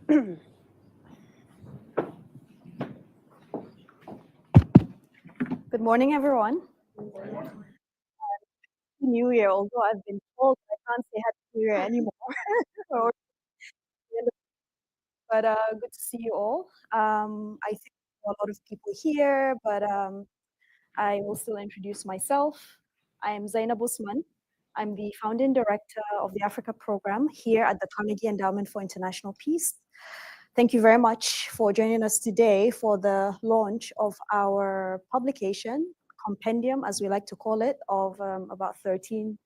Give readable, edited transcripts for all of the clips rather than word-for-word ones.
Good morning, everyone. New Year, although I've been told I can't say Happy New Year anymore. So, but good to see you all. I think there are a lot of people here, but I will still introduce myself. I am Zainab Usman. I'm the founding director of the Africa Program here at the Carnegie Endowment for International Peace. Thank you very much for joining us today for the launch of our publication, compendium, as we like to call it, of about 13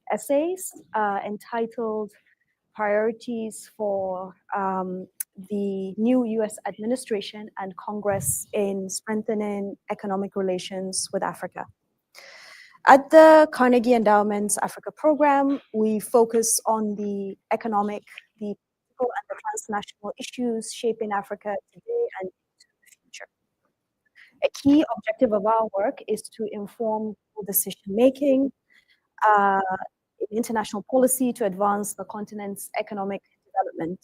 essays entitled Priorities for the new U.S. administration and Congress in Strengthening Economic Relations with Africa. At the Carnegie Endowment's Africa Program, we focus on the economic, the political, and the transnational issues shaping Africa today and into the future. A key objective of our work is to inform decision-making in international policy to advance the continent's economic development.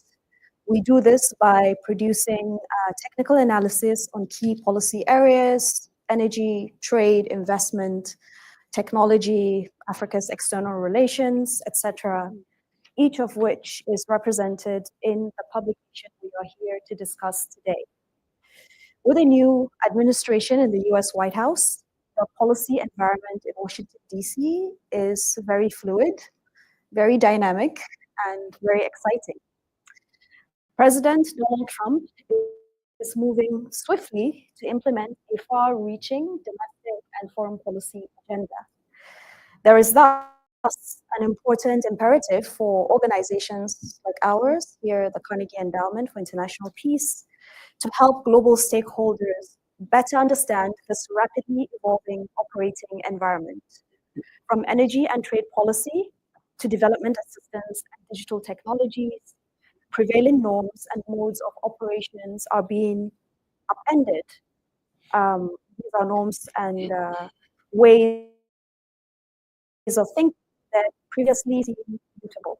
We do this by producing technical analysis on key policy areas, energy, trade, investment, technology, Africa's external relations, etc., each of which is represented in the publication we are here to discuss today. With a new administration in the US White House, the policy environment in Washington, D.C. is very fluid, very dynamic, and very exciting. President Donald Trump is moving swiftly to implement a far-reaching domestic and foreign policy agenda. There is thus an important imperative for organizations like ours here at the Carnegie Endowment for International Peace to help global stakeholders better understand this rapidly evolving operating environment. From energy and trade policy to development assistance and digital technologies, prevailing norms and modes of operations are being upended. These are norms and ways of thinking that previously seemed immutable.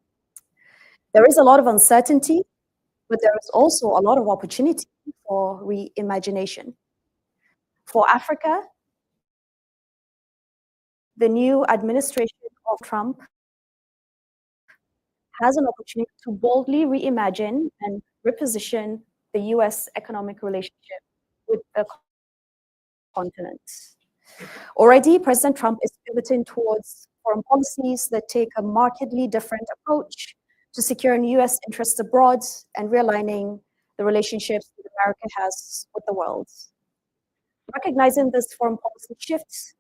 There is a lot of uncertainty, but there is also a lot of opportunity for reimagination. For Africa, the new administration of Trump has an opportunity to boldly reimagine and reposition the US economic relationship with the continent. Already, President Trump is pivoting towards foreign policies that take a markedly different approach to securing US interests abroad and realigning the relationships that America has with the world. Recognizing this foreign policy shift,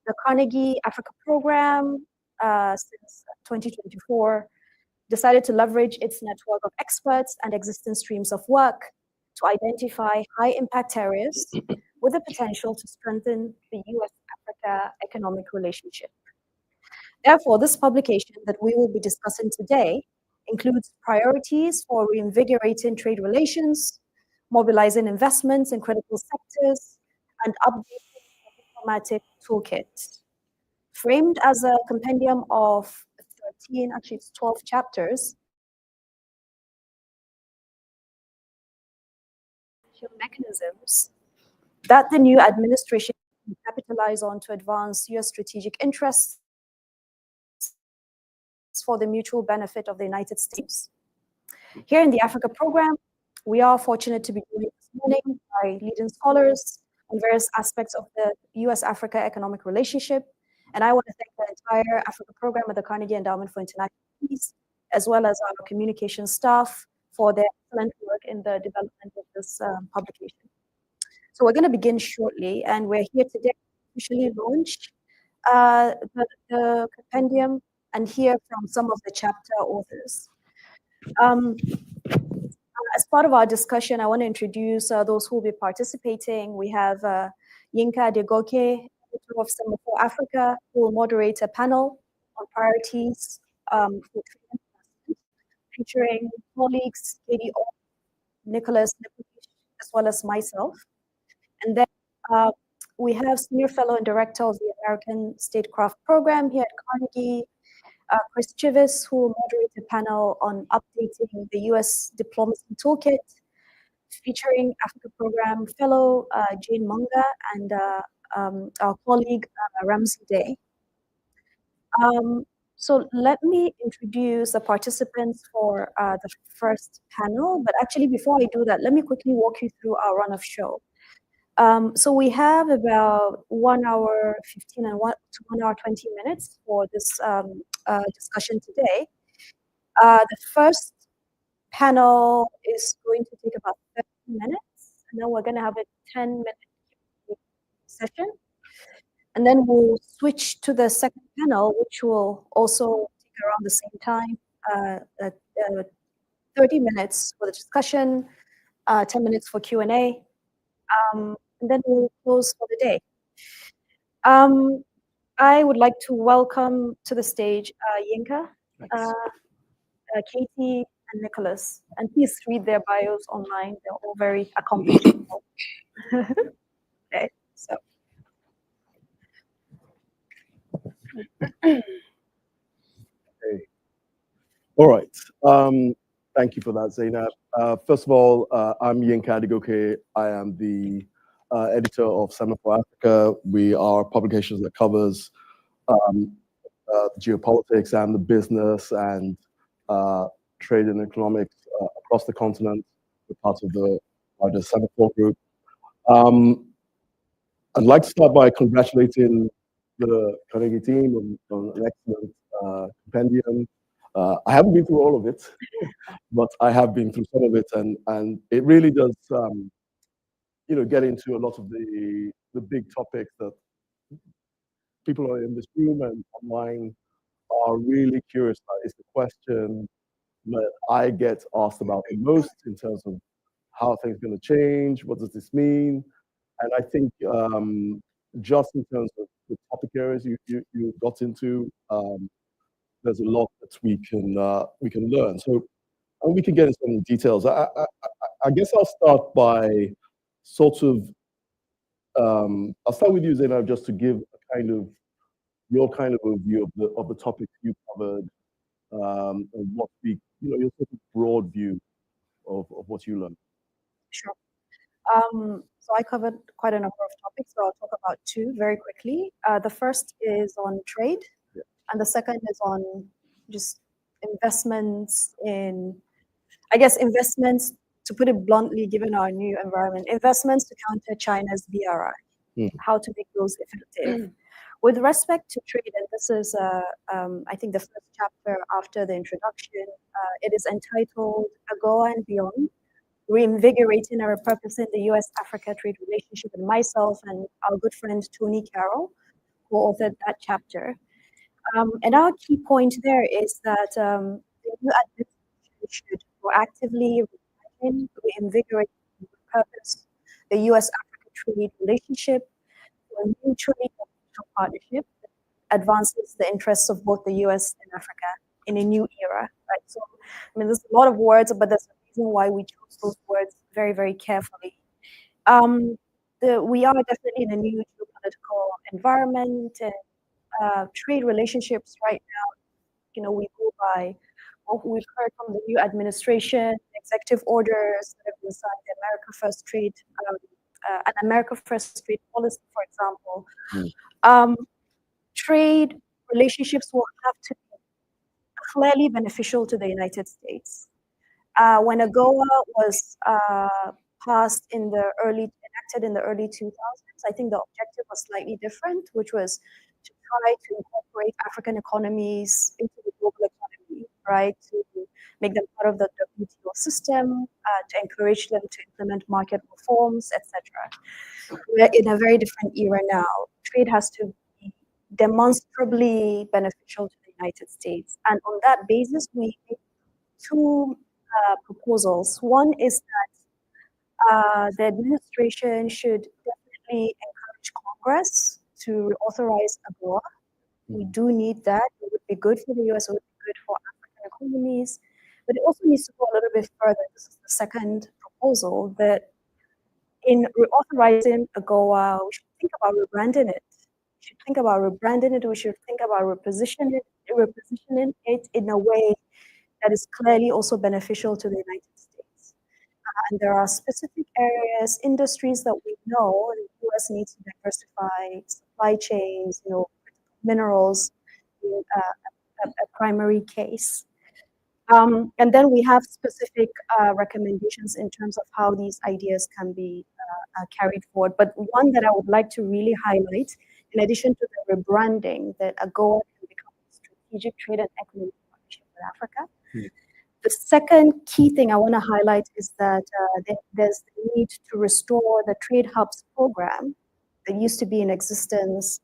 the Carnegie Africa Program, since 2024, decided to leverage its network of experts and existing streams of work to identify high-impact areas with the potential to strengthen the US-Africa economic relationship. Therefore, this publication that we will be discussing today includes priorities for reinvigorating trade relations, mobilizing investments in critical sectors, and updating the diplomatic toolkit. Framed as a compendium of 13, actually it's 12 chapters, mechanisms that the new administration can capitalize on to advance US strategic interests for the mutual benefit of the United States. Here in the Africa Program, we are fortunate to be joined this morning by leading scholars on various aspects of the US-Africa economic relationship. And I want to thank the entire Africa Program at the Carnegie Endowment for International Peace, as well as our communication staff for their excellent work in the development of this publication. So we're going to begin shortly, and we're here today to officially launch the compendium and hear from some of the chapter authors. As part of our discussion, I want to introduce those who will be participating. We have Yinka Degoke, editor of Semaphore Africa, who will moderate a panel on priorities for trade investment, featuring colleagues Katie O, Nicholas, as well as myself. And then we have Senior Fellow and Director of the American Statecraft Program here at Carnegie, Chris Chivis, who will moderate a panel on updating the U.S. diplomacy toolkit, featuring Africa Program fellow Jane Munga and our colleague Ramsey Day. So let me introduce the participants for the first panel. But actually, before I do that, let me quickly walk you through our run of show. So we have about 1 hour 15 and 1 hour 20 minutes for this discussion today. The first panel is going to take about 30 minutes, and then we're going to have a 10-minute session. And then we'll switch to the second panel, which will also take around the same time, 30 minutes for the discussion, 10 minutes for Q&A, and then we'll close for the day. I would like to welcome to the stage Yinka, Katie, and Nicholas. And please read their bios online. They're all very accomplished people. Okay, so. Okay. All right. Thank you for that, Zainab. First of all, I'm Yinka Adigoke. I am the editor of Center for Africa. We are publications that covers geopolitics and the business and trade and economics across the continent. We're part of the larger Center for group. I'd like to start by congratulating the Carnegie team on an excellent compendium. I haven't been through all of it, but I have been through some of it, and it really does, get into a lot of the big topics that people in this room and online are really curious about. It's the question that I get asked about the most in terms of how are things going to change, what does this mean? And I think just in terms of the topic areas you got into, there's a lot that we can learn. So, and we can get into some details. I guess I'll start by sort of I'll start with you, Zainab, just to give a kind of your kind of overview of the topics you covered, and what your sort of broad view of what you learned. Sure. So I covered quite a number of topics, so I'll talk about two very quickly. The first is on trade, and the second is on just investments in, I guess, investments, to put it bluntly, given our new environment, investments to counter China's BRI, how to make those effective. With respect to trade, and this is, I think, the first chapter after the introduction, it is entitled AGOA and Beyond, Reinvigorating and Repurposing the U.S. Africa Trade Relationship, and myself and our good friend Tony Carroll, who authored that chapter. And our key point there is that the new administration should proactively reinvigorate and repurpose the U.S. Africa trade relationship to a mutually beneficial partnership that advances the interests of both the U.S. and Africa in a new era. Right? So, I mean, there's a lot of words, but there's a reason why we chose those words very, very carefully. We are definitely in a new geopolitical environment, and trade relationships right now, we go by what we've heard from the new administration, executive orders that have been signed, the America First Trade, an America First Trade policy, for example. Trade relationships will have to be clearly beneficial to the United States. When AGOA was enacted in the early 2000s, I think the objective was slightly different, which was to try to incorporate African economies into the global economy, right? To make them part of the WTO system, to encourage them to implement market reforms, etc. We're in a very different era now. Trade has to be demonstrably beneficial to the United States. And on that basis, we make two proposals. One is that the administration should definitely encourage Congress to authorize AGOA. We do need that. It would be good for the US, it would be good for African economies, but it also needs to go a little bit further. This is the second proposal, that in reauthorizing AGOA, we should think about rebranding it. should think about rebranding it. We should think about repositioning it in a way that is clearly also beneficial to the United States. And there are specific areas, industries that we know the U.S. needs to diversify supply chains, minerals, being a primary case. And then we have specific recommendations in terms of how these ideas can be carried forward. But one that I would like to really highlight, in addition to the rebranding, that AGOA can become a strategic trade and economic partnership with Africa. The second key thing I want to highlight is that there's the need to restore the Trade Hubs program that used to be in existence,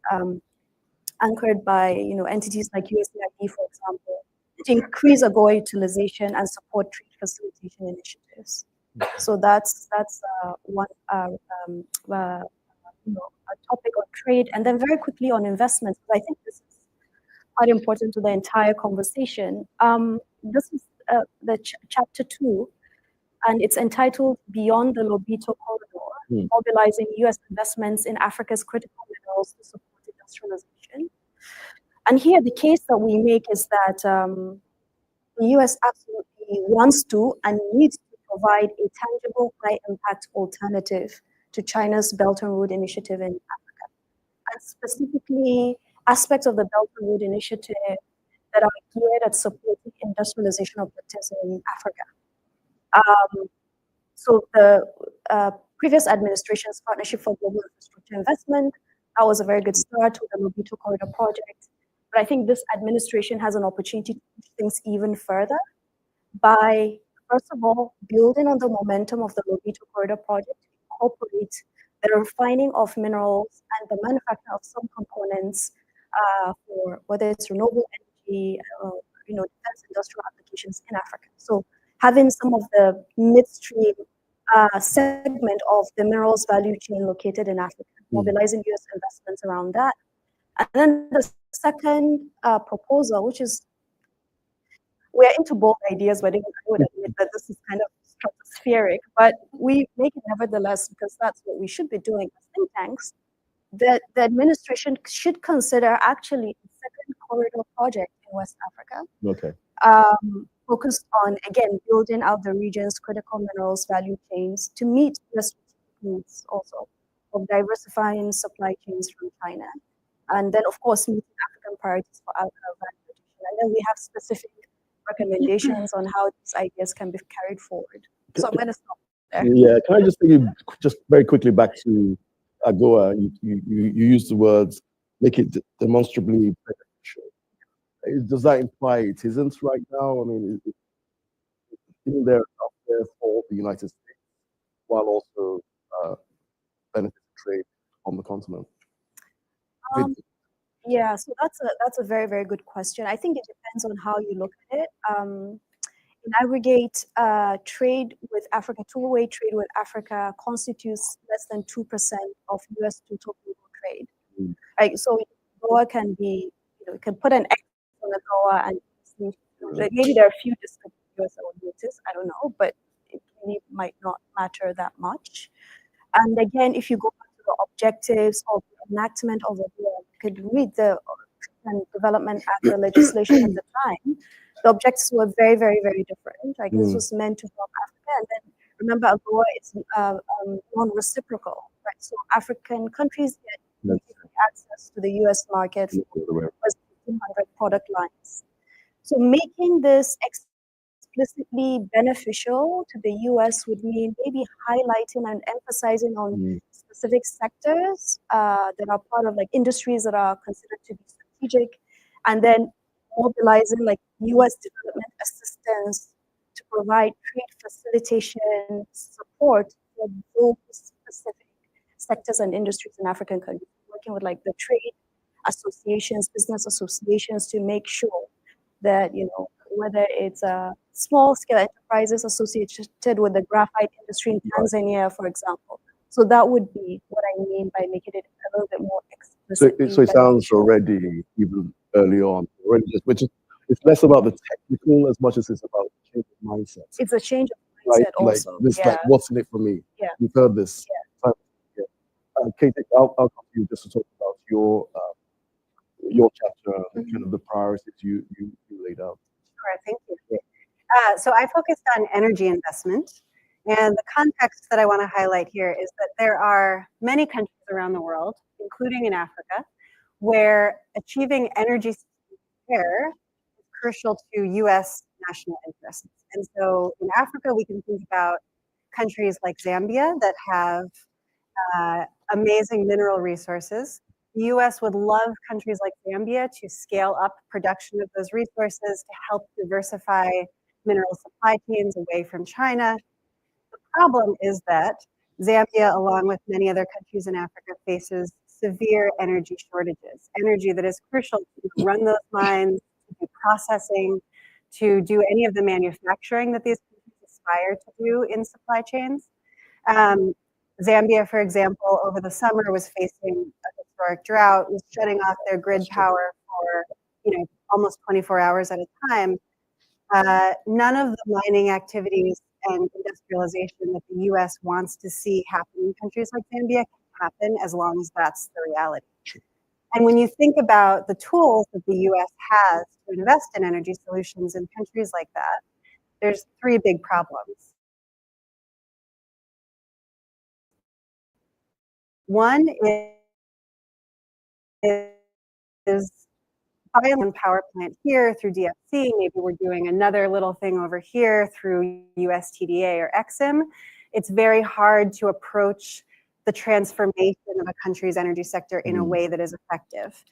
anchored by entities like USAID, for example, to increase AGOA utilization and support trade facilitation initiatives. So that's one a topic on trade, and then very quickly on investments. I think this is quite important to the entire conversation. This is the chapter 2, and it's entitled "Beyond the Lobito Corridor: Mobilizing U.S. Investments in Africa's Critical Minerals to Support Industrialization." And here, the case that we make is that the U.S. absolutely wants to and needs to provide a tangible, high-impact alternative to China's Belt and Road Initiative in Africa, and specifically aspects of the Belt and Road Initiative that are geared at supporting industrialization objectives in Africa. So the previous administration's Partnership for Global Infrastructure Investment, that was a very good start with the Lobito Corridor project. But I think this administration has an opportunity to push things even further by, first of all, building on the momentum of the Lobito Corridor project to incorporate the refining of minerals and the manufacture of some components for whether it's renewable energy, defense industrial applications in Africa. So having some of the midstream segment of the minerals value chain located in Africa, mobilizing U.S. investments around that. And then the second proposal, which is, we're into bold ideas, but I would admit that this is kind of stratospheric, but we make it nevertheless because that's what we should be doing as think tanks. That the administration should consider actually a second corridor project in West Africa. Okay. Focused on, again, building out the region's critical minerals value chains to meet the needs also of diversifying supply chains from China. And then, of course, meeting African priorities for alcohol value addition. And then we have specific recommendations on how these ideas can be carried forward. So I'm going to stop there. Yeah, can I just take you just very quickly back to AGOA? You used the words, make it demonstrably beneficial. Does that imply it isn't right now? I mean, isn't there enough there for the United States while also benefit trade on the continent? Yeah, so that's a very, very good question. I think it depends on how you look at it. In aggregate, trade with Africa, two-way trade with Africa constitutes less than 2% of U.S. total global trade. Right, so AGOA can be, you can put an X on AGOA, and maybe there are a few discrete U.S. that would notice, I don't know, but it really might not matter that much. And again, if you go back to the objectives of the enactment of AGOA, you could read the Development Act, the legislation at the time. The objectives were very, very, very different. Like this was meant to help Africa, and then remember, AGOA is non-reciprocal, right? So African countries get access to the U.S. market for 1,500 product lines. So making this explicitly beneficial to the U.S. would mean maybe highlighting and emphasizing on specific sectors that are part of like industries that are considered to be strategic, and then mobilizing like U.S. development assistance to provide trade facilitation support for those specific sectors and industries in African countries, working with like the trade associations, business associations to make sure that, whether it's small scale enterprises associated with the graphite industry in Tanzania, for example. So that would be what I mean by making it a little bit more explicit. So it sounds already, even early on, which is, it's less about the technical as much as it's about change of mindset. It's a change of mindset also. Like this, like, what's in it for me? Yeah. You've heard this. Yeah. Kate, I'll come to you just to talk about your your chapter, kind of the priorities you laid out. Sure, thank you. So I focused on energy investment. And the context that I want to highlight here is that there are many countries around the world, including in Africa, where achieving energy security is crucial to U.S. national interests. And so in Africa, we can think about countries like Zambia that have amazing mineral resources. The U.S. would love countries like Zambia to scale up production of those resources to help diversify mineral supply chains away from China. The problem is that Zambia, along with many other countries in Africa, faces severe energy shortages, energy that is crucial to run those mines, to do processing, to do any of the manufacturing that these countries aspire to do in supply chains. Zambia, for example, over the summer was facing a historic drought, was shutting off their grid power for almost 24 hours at a time. None of the mining activities and industrialization that the U.S. wants to see happen in countries like Zambia can happen as long as that's the reality. And when you think about the tools that the U.S. has to invest in energy solutions in countries like that, there's three big problems. One is one power plant here through DFC. Maybe we're doing another little thing over here through USTDA or EXIM. It's very hard to approach the transformation of a country's energy sector in a way that is effective.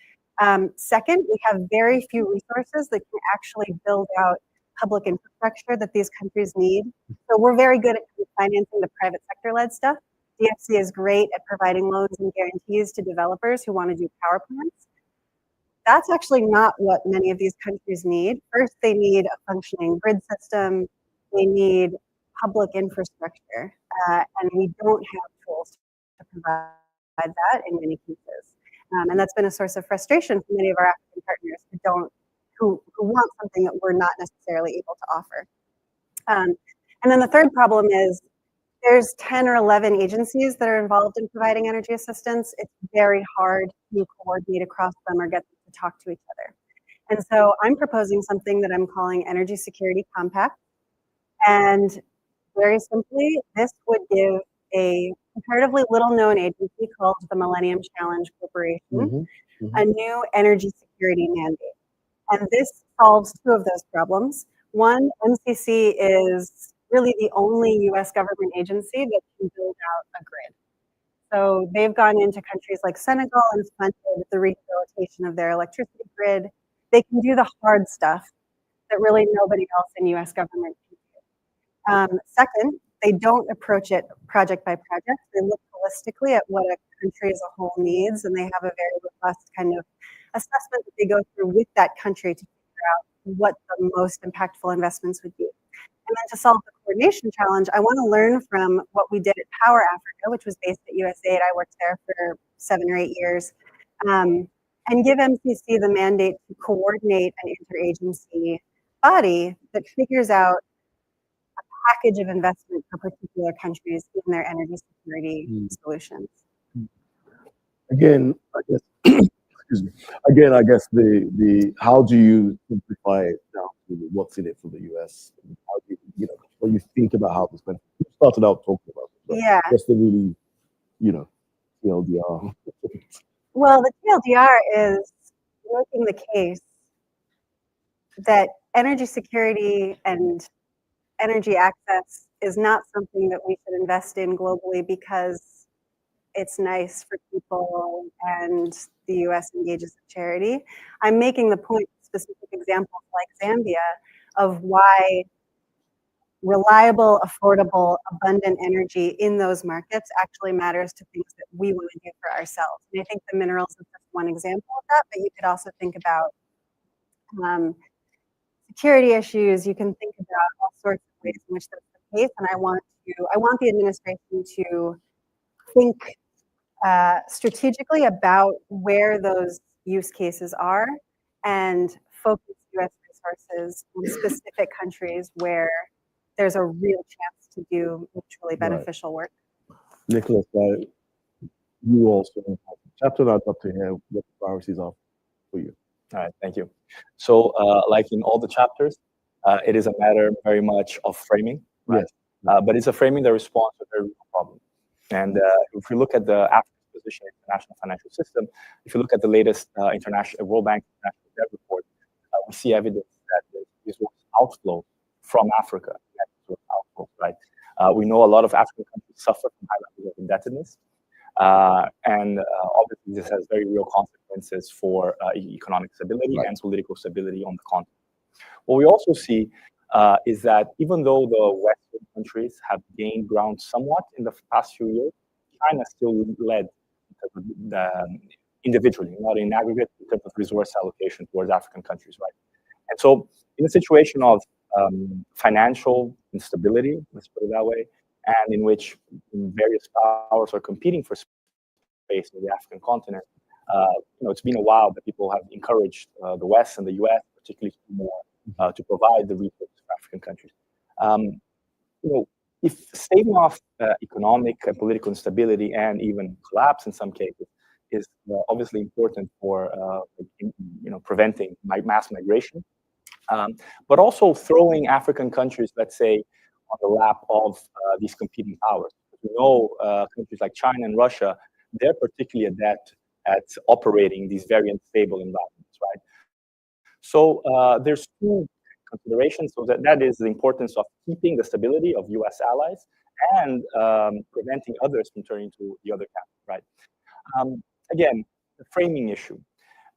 Second, we have very few resources that can actually build out public infrastructure that these countries need. So we're very good at financing the private sector-led stuff. DFC is great at providing loans and guarantees to developers who want to do power plants. That's actually not what many of these countries need. First, they need a functioning grid system. They need public infrastructure, and we don't have tools to provide that in many cases. And that's been a source of frustration for many of our African partners who want something that we're not necessarily able to offer. And then the third problem is there's 10 or 11 agencies that are involved in providing energy assistance. It's very hard to coordinate across them or get them to talk to each other. And so I'm proposing something that I'm calling Energy Security Compact. And very simply, this would give a comparatively little-known agency called the Millennium Challenge Corporation a new energy security mandate. And this solves two of those problems. One, MCC is really the only US government agency that can build out a grid. So they've gone into countries like Senegal and funded the rehabilitation of their electricity grid. They can do the hard stuff that really nobody else in US government can do. Second, they don't approach it project by project. They look holistically at what a country as a whole needs, and they have a very robust kind of assessment that they go through with that country to figure out what the most impactful investments would be. And then to solve the coordination challenge, I want to learn from what we did at Power Africa, which was based at USAID. I worked there for 7 or 8 years, and give MCC the mandate to coordinate an interagency body that figures out a package of investment for particular countries in their energy security solutions. Again, I guess, excuse me. Again, I guess the how do you simplify it down to what's in it for the US? How do you know, when you think about how this went, you started out talking about it, but Yeah. just the really, TLDR. Well, the TLDR is making the case that energy security and energy access is not something that we should invest in globally because it's nice for people and the US engages in charity. I'm making the point, specific examples like Zambia, of why reliable, affordable, abundant energy in those markets actually matters to things that we want to do for ourselves. And I think the minerals is just one example of that, but you could also think about security issues. You can think about all sorts of ways in which that's the case. And I want the administration to think strategically about where those use cases are and focus US resources on specific countries where there's a real chance to do mutually beneficial work. Nicholas, you also have a chapter. I'd love to hear what the priorities are for you. All right, thank you. So, like in all the chapters, it is a matter very much of framing, right? Yes. But it's a framing that responds to a very real problem. And if we look at the African position in the international financial system, if you look at the latest international World Bank International Debt Report, we see evidence that there's resource outflow from Africa, net resource outflow, right? We know a lot of African countries suffer from high levels of indebtedness. And obviously, this has very real consequences for economic stability and political stability on the continent. What we also see is that even though the Western countries have gained ground somewhat in the past few years, China still led individually, not in aggregate, in terms of resource allocation towards African countries, right? And so, in a situation of financial instability, let's put it that way, and in which various powers are competing for space in the African continent, it's been a while that people have encouraged the West and the U.S. particularly to do more to provide the resources for African countries. If staving off economic and political instability and even collapse in some cases is obviously important for preventing mass migration, but also throwing African countries, let's say, on the lap of these competing powers. We know countries like China and Russia, they're particularly adept at operating these very unstable environments, right? So there's two considerations. So that is the importance of keeping the stability of U.S. allies and preventing others from turning to the other camp, right? Again, the framing issue.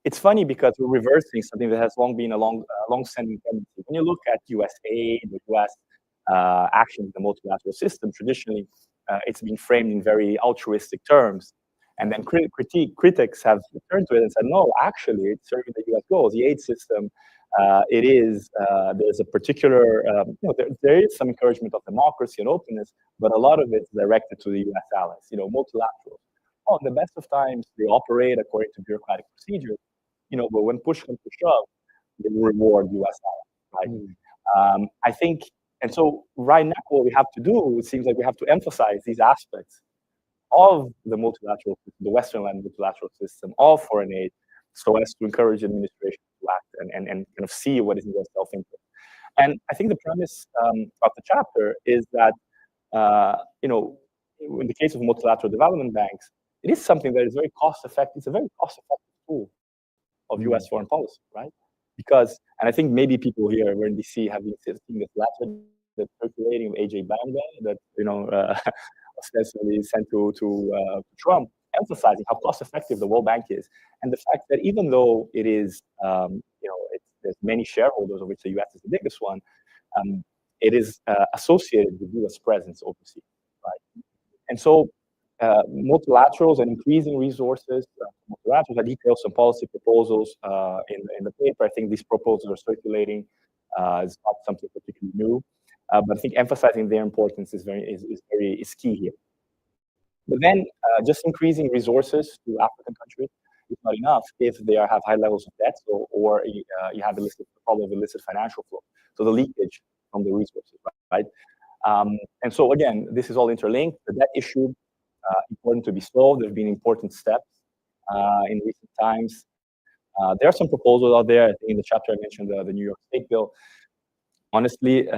It's funny because we're reversing something that has long been a long-standing tendency. When you look at U.S. aid, the U.S. Action in the multilateral system, traditionally, it's been framed in very altruistic terms. And then critics have returned to it and said, no, actually, it's serving the U.S. goals. The aid system, there's a particular, there is some encouragement of democracy and openness, but a lot of it's directed to the U.S. allies, multilateral. Oh, in the best of times, they operate according to bureaucratic procedures, but when push comes to shove, they reward U.S. allies, right? I think, and so right now, what we have to do, it seems like we have to emphasize these aspects of the multilateral system, the Western-led multilateral system, of foreign aid, so as to encourage administration to act and kind of see what is in their self-interest. And I think the premise of the chapter is that, in the case of multilateral development banks, it is something that is very cost-effective. It's a very cost-effective tool of U.S. foreign policy, right? Because, and I think maybe people here who are in D.C. have been seeing this letter that's circulating of A.J. Banga that, ostensibly sent to Trump, emphasizing how cost-effective the World Bank is, and the fact that even though it is, there's many shareholders, of which the U.S. is the biggest one, it is associated with U.S. presence overseas, right? And so, multilaterals and increasing resources, multilaterals, I detailed some policy proposals in the paper. I think these proposals are circulating. It's not something particularly new. But I think emphasizing their importance is key here. But then just increasing resources to African countries is not enough if they have high levels of debt or you have the problem of illicit financial flow. So the leakage from the resources, right? And so again, this is all interlinked. The debt issue, important to be solved. There have been important steps in recent times. There are some proposals out there. I think in the chapter I mentioned the New York State bill. Honestly,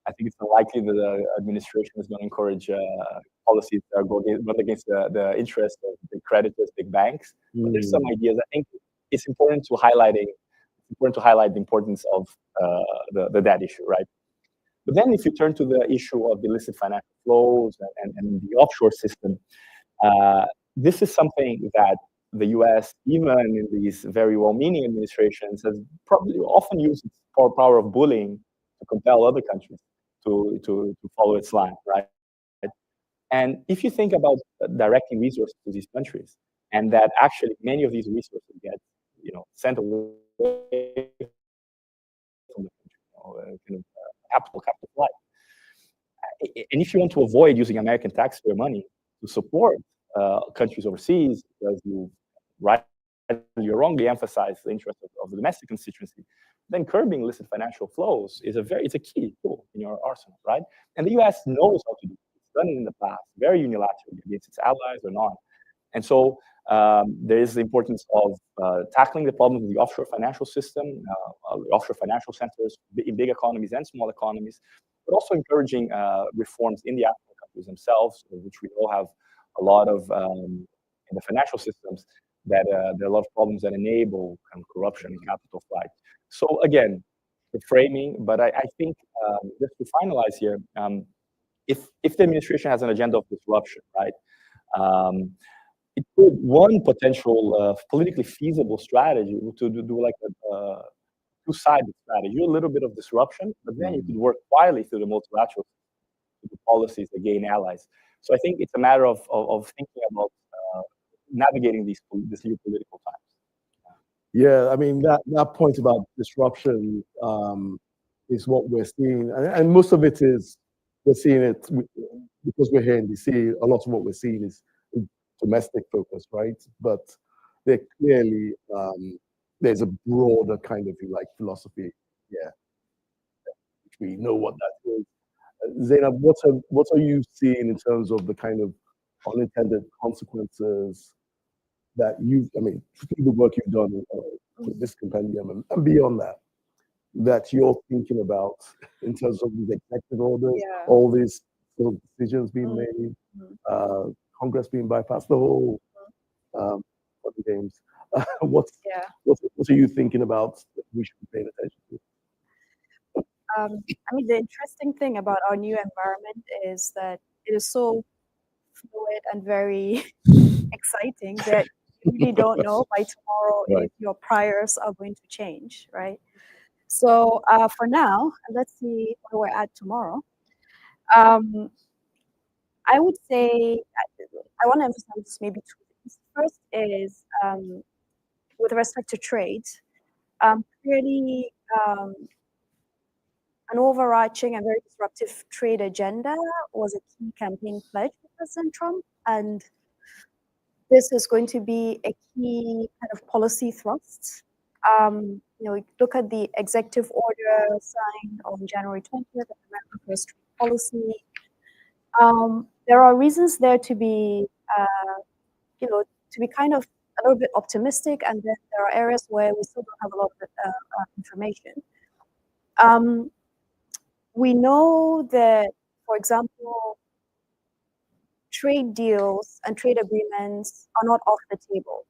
I think it's unlikely that the administration is going to encourage policies that are going against the interests of big creditors, big banks. But there's some ideas. I think it's important to highlight the importance of the debt issue, right? But then, if you turn to the issue of illicit financial flows and the offshore system, this is something that the U.S., even in these very well-meaning administrations, has probably often used its power of bullying to compel other countries to follow its line, right? And if you think about directing resources to these countries, and that actually many of these resources get, sent away from the country, capital flight. And if you want to avoid using American taxpayer money to support countries overseas, because you wrongly emphasize the interest of the domestic constituency, then curbing illicit financial flows is it's a key tool in your arsenal, right? And the U.S. knows how to do it. It's done it in the past, very unilaterally against its allies or not. And so There is the importance of tackling the problems of the offshore financial system, the offshore financial centers in big economies and small economies, but also encouraging reforms in the African countries themselves, which we all have a lot of in the financial systems, that there are a lot of problems that enable kind of corruption and capital flight. So again, the framing, but I think just to finalize here, if the administration has an agenda of disruption, right, it could, one potential politically feasible strategy to do like a two-sided strategy, a little bit of disruption, but then you could work quietly through the multilateral policies that gain allies. So I think it's a matter of thinking about navigating these new political times. Yeah, I mean, that point about disruption is what we're seeing, and most of it is we're seeing it because we're here in DC. A lot of what we're seeing is domestic focus, right? But there clearly there's a broader kind of, like, philosophy. Yeah, we know what that is. Zainab, what are you seeing in terms of the kind of unintended consequences that I mean, through the work you've done with this compendium and beyond that you're thinking about in terms of these executive orders, all these sort of decisions being made, Congress being bypassed, the whole the games. What are you thinking about that we should be paying attention to? I mean, the interesting thing about our new environment is that it is so fluid and very exciting that you really don't know by tomorrow if your priors are going to change, right? So for now, let's see where we're at tomorrow. I would say I want to emphasize maybe two things. First is with respect to trade, clearly an overarching and very disruptive trade agenda was a key campaign pledge for President Trump, and this is going to be a key kind of policy thrust. You know, look at the executive order signed on January 20th, the American First Trade Policy. There are reasons there to be, you know, to be kind of a little bit optimistic, and then there are areas where we still don't have a lot of information. We know that, for example, trade deals and trade agreements are not off the table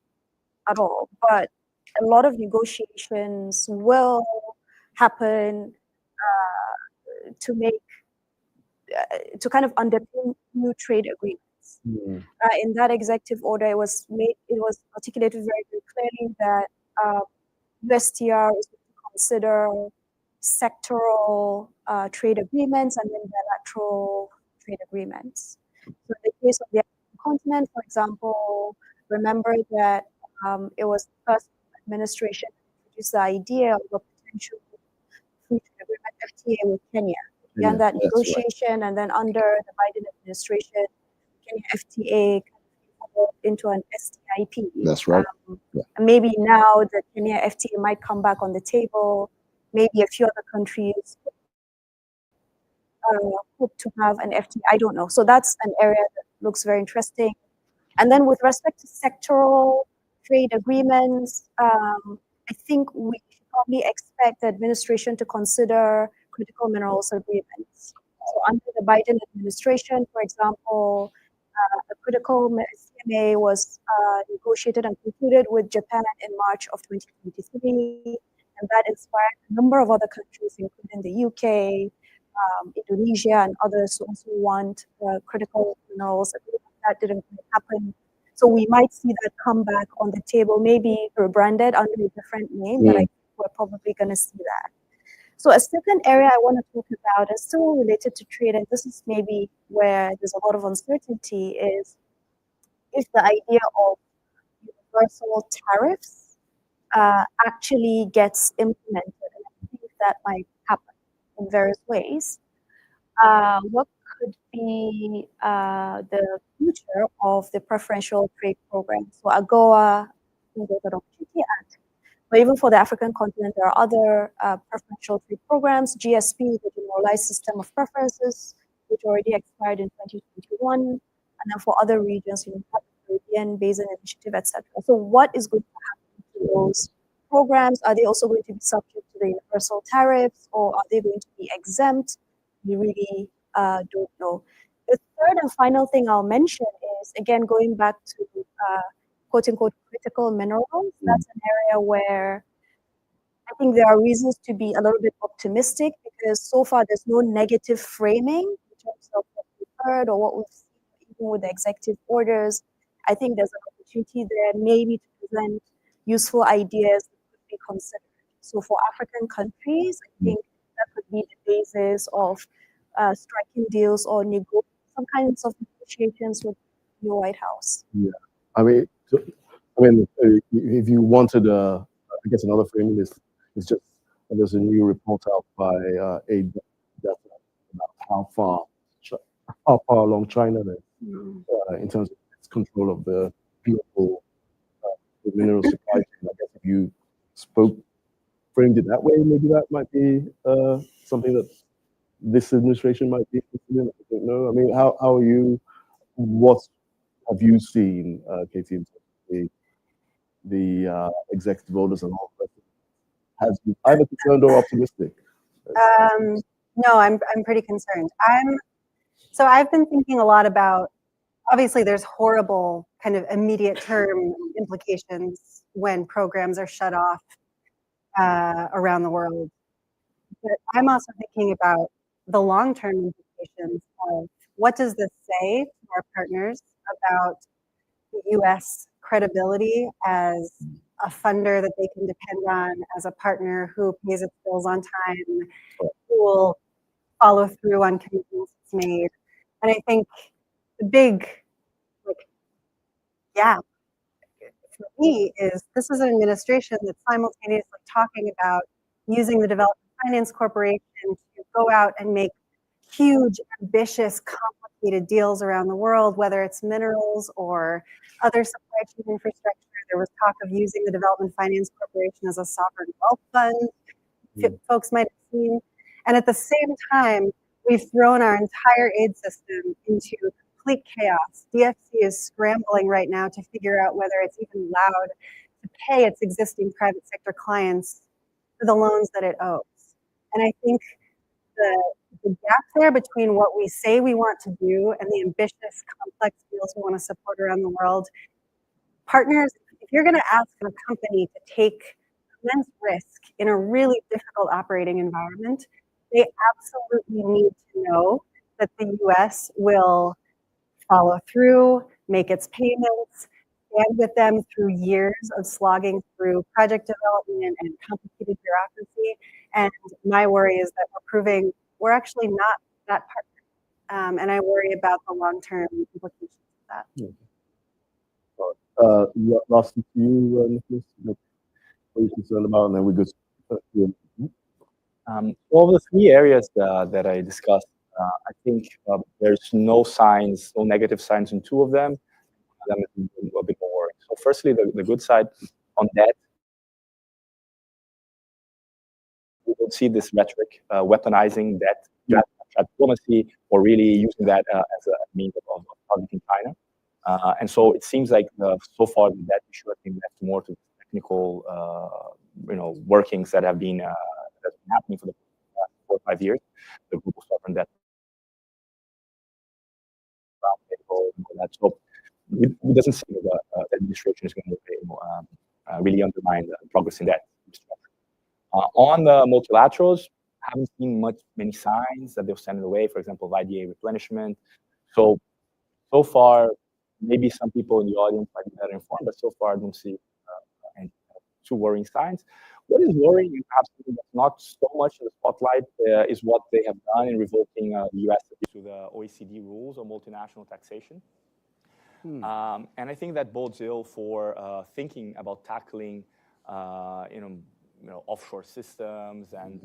at all, but a lot of negotiations will happen to make to kind of underpin new trade agreements. In that executive order, it was articulated very, very clearly that USTR is going to consider sectoral trade agreements and then bilateral trade agreements. So in the case of the African continent, for example, remember that it was the first administration to introduce the idea of a potential free trade agreement FTA with Kenya. Began that negotiation, and then under the Biden administration, Kenya FTA into an STIP. That's right. And maybe now the Kenya FTA might come back on the table. Maybe a few other countries hope to have an FTA. I don't know. So that's an area that looks very interesting. And then with respect to sectoral trade agreements, I think we should probably expect the administration to consider critical minerals agreements. So under the Biden administration, for example, a critical CMA was negotiated and concluded with Japan in March of 2023, and that inspired a number of other countries, including the UK, Indonesia, and others who also want critical minerals agreement. That didn't happen. So we might see that come back on the table, maybe rebranded under a different name, but I think we're probably going to see that. So a second area I want to talk about is still related to trade, and this is maybe where there's a lot of uncertainty, is if the idea of universal tariffs actually gets implemented. And I think that might happen in various ways. What could be the future of the preferential trade program? So AGOA, Integrated Opportunity Act. But even for the African continent, there are other preferential trade programs, GSP, the Generalized System of Preferences, which already expired in 2021. And then for other regions, you have Caribbean Basin Initiative, etc. So what is going to happen to those programs? Are they also going to be subject to the universal tariffs, or are they going to be exempt? We really don't know. The third and final thing I'll mention is, again, going back to quote unquote critical minerals. That's an area where I think there are reasons to be a little bit optimistic, because so far there's no negative framing in terms of what we've heard or what we've seen, even with the executive orders. I think there's an opportunity there maybe to present useful ideas that could be considered. So for African countries, I think that could be the basis of striking deals or some kinds of negotiations with the White House. Yeah, I mean, if you wanted, I guess another framing is just there's a new report out by a about how far along China is in terms of its control of the global mineral supply chain. I guess if you framed it that way, maybe that might be something that this administration might be interested in. I don't know. I mean, how are you? What have you seen, Katie, in terms of the executive orders and all that? Has you either concerned or optimistic? No, I'm pretty concerned. So I've been thinking a lot about, obviously there's horrible kind of immediate term implications when programs are shut off around the world. But I'm also thinking about the long-term implications of what does this say to our partners about the U.S. credibility as a funder that they can depend on, as a partner who pays its bills on time, who will follow through on commitments it's made. And I think the big gap for me is this is an administration that's simultaneously talking about using the Development Finance Corporation to go out and make huge, ambitious, complicated deals around the world, whether it's minerals or other supply chain infrastructure. There was talk of using the Development Finance Corporation as a sovereign wealth fund, folks might have seen. And at the same time, we've thrown our entire aid system into complete chaos. DFC is scrambling right now to figure out whether it's even allowed to pay its existing private sector clients for the loans that it owes. And I think the gap there between what we say we want to do and the ambitious, complex deals we want to support around the world, partners, if you're going to ask a company to take immense risk in a really difficult operating environment, they absolutely need to know that the U.S. will follow through, make its payments, stand with them through years of slogging through project development and complicated bureaucracy. And my worry is that we're proving we're actually not that partner. And I worry about the long-term implications of that. Lastly to you, Nicholas, what are you concerned about? And then we go to Well, the three areas that I discussed, I think there's no negative signs in two of them. One of them is a bit more worrying. So firstly, the good side on debt, we don't see this rhetoric weaponizing debt diplomacy or really using that as a means of targeting China. And so it seems like so far the debt issue has been left more to technical workings that have been happening for the past 4 or 5 years. The global sovereign debt. So it doesn't seem that the administration is going to really undermine the progress in that. On the multilaterals, haven't seen many signs that they'll stand in the way, for example, of IDA replenishment. So far, maybe some people in the audience might be better informed, but so far I don't see any too worrying signs. What is worrying, and perhaps not so much in the spotlight, is what they have done in revoking the U.S. to the OECD rules on multinational taxation. And I think that bodes ill for thinking about tackling, offshore systems and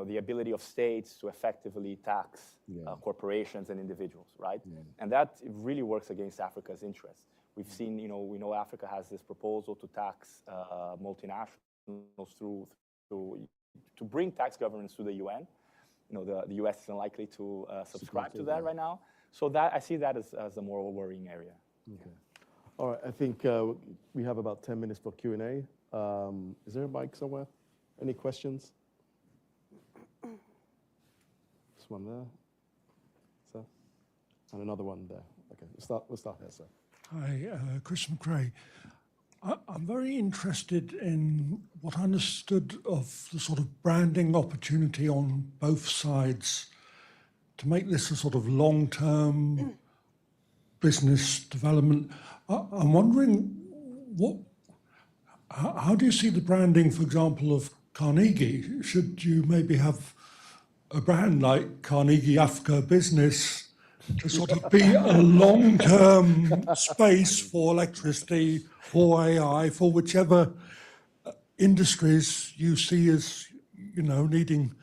the ability of states to effectively tax corporations and individuals, right? And that really works against Africa's interests. We've seen, we know Africa has this proposal to tax multinationals to bring tax governance to the UN. The US is unlikely to subscribe to that right now. So that I see that as a more worrying area. Okay. All right. I think we have about 10 minutes for Q&A. Is there a mic somewhere? Any questions? This one there, sir, and another one there. Okay, we'll start here, sir. Hi, Chris McRae. I'm very interested in what I understood of the sort of branding opportunity on both sides to make this a sort of long-term business development. I'm wondering how do you see the branding, for example, of Carnegie? Should you maybe have a brand like Carnegie Africa Business to sort of be a long-term space for electricity, for AI, for whichever industries you see as, needing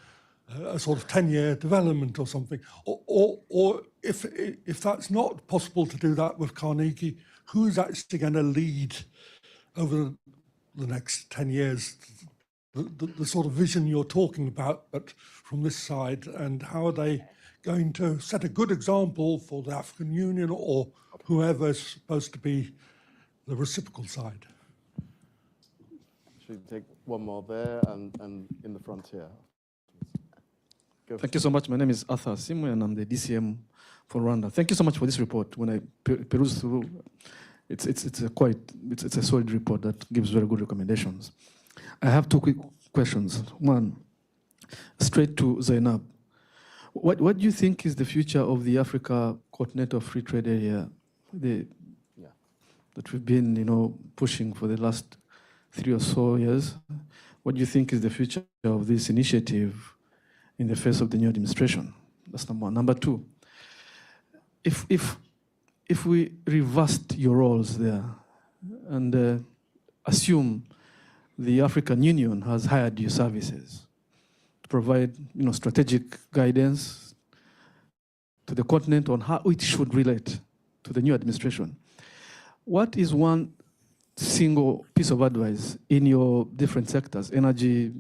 a sort of 10-year development or something? Or if that's not possible to do that with Carnegie, who's actually going to lead over the next 10 years, the sort of vision you're talking about, but from this side, and how are they going to set a good example for the African Union or whoever is supposed to be the reciprocal side? Should we take one more there and in the front here? Thank you so much. My name is Arthur Simwe, and I'm the DCM for Rwanda. Thank you so much for this report. When I peruse through, it's a solid report that gives very good recommendations. I have two quick questions. One, straight to Zainab. What do you think is the future of the Africa Continental Free Trade Area that we've been, pushing for the last 3 or so years? What do you think is the future of this initiative in the face of the new administration? That's number one. Number two, if we reversed your roles there and assume the African Union has hired your services to provide, strategic guidance to the continent on how it should relate to the new administration, what is one single piece of advice in your different sectors, energy,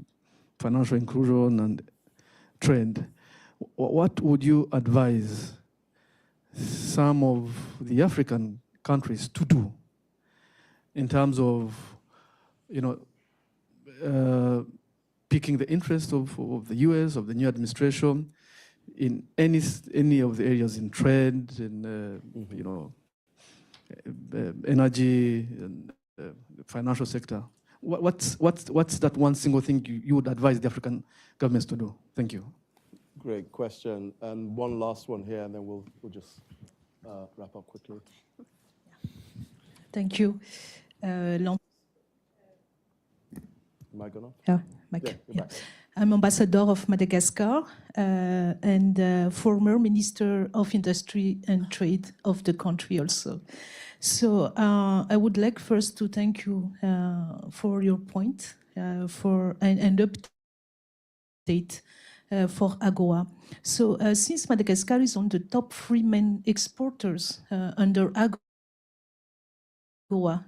financial inclusion, and trade? What would you advise some of the African countries to do in terms of, picking the interest of the U.S., of the new administration, in any of the areas in trade, in energy, and financial sector? What's that one single thing you would advise the African governments to do? Thank you. Great question. And one last one here, and then we'll just wrap up quickly. Thank you. Am I gonna? Yeah, yeah. I'm ambassador of Madagascar and former Minister of Industry and Trade of the country also. So I would like first to thank you for your point for an update for AGOA. So since Madagascar is on the top 3 main exporters under AGOA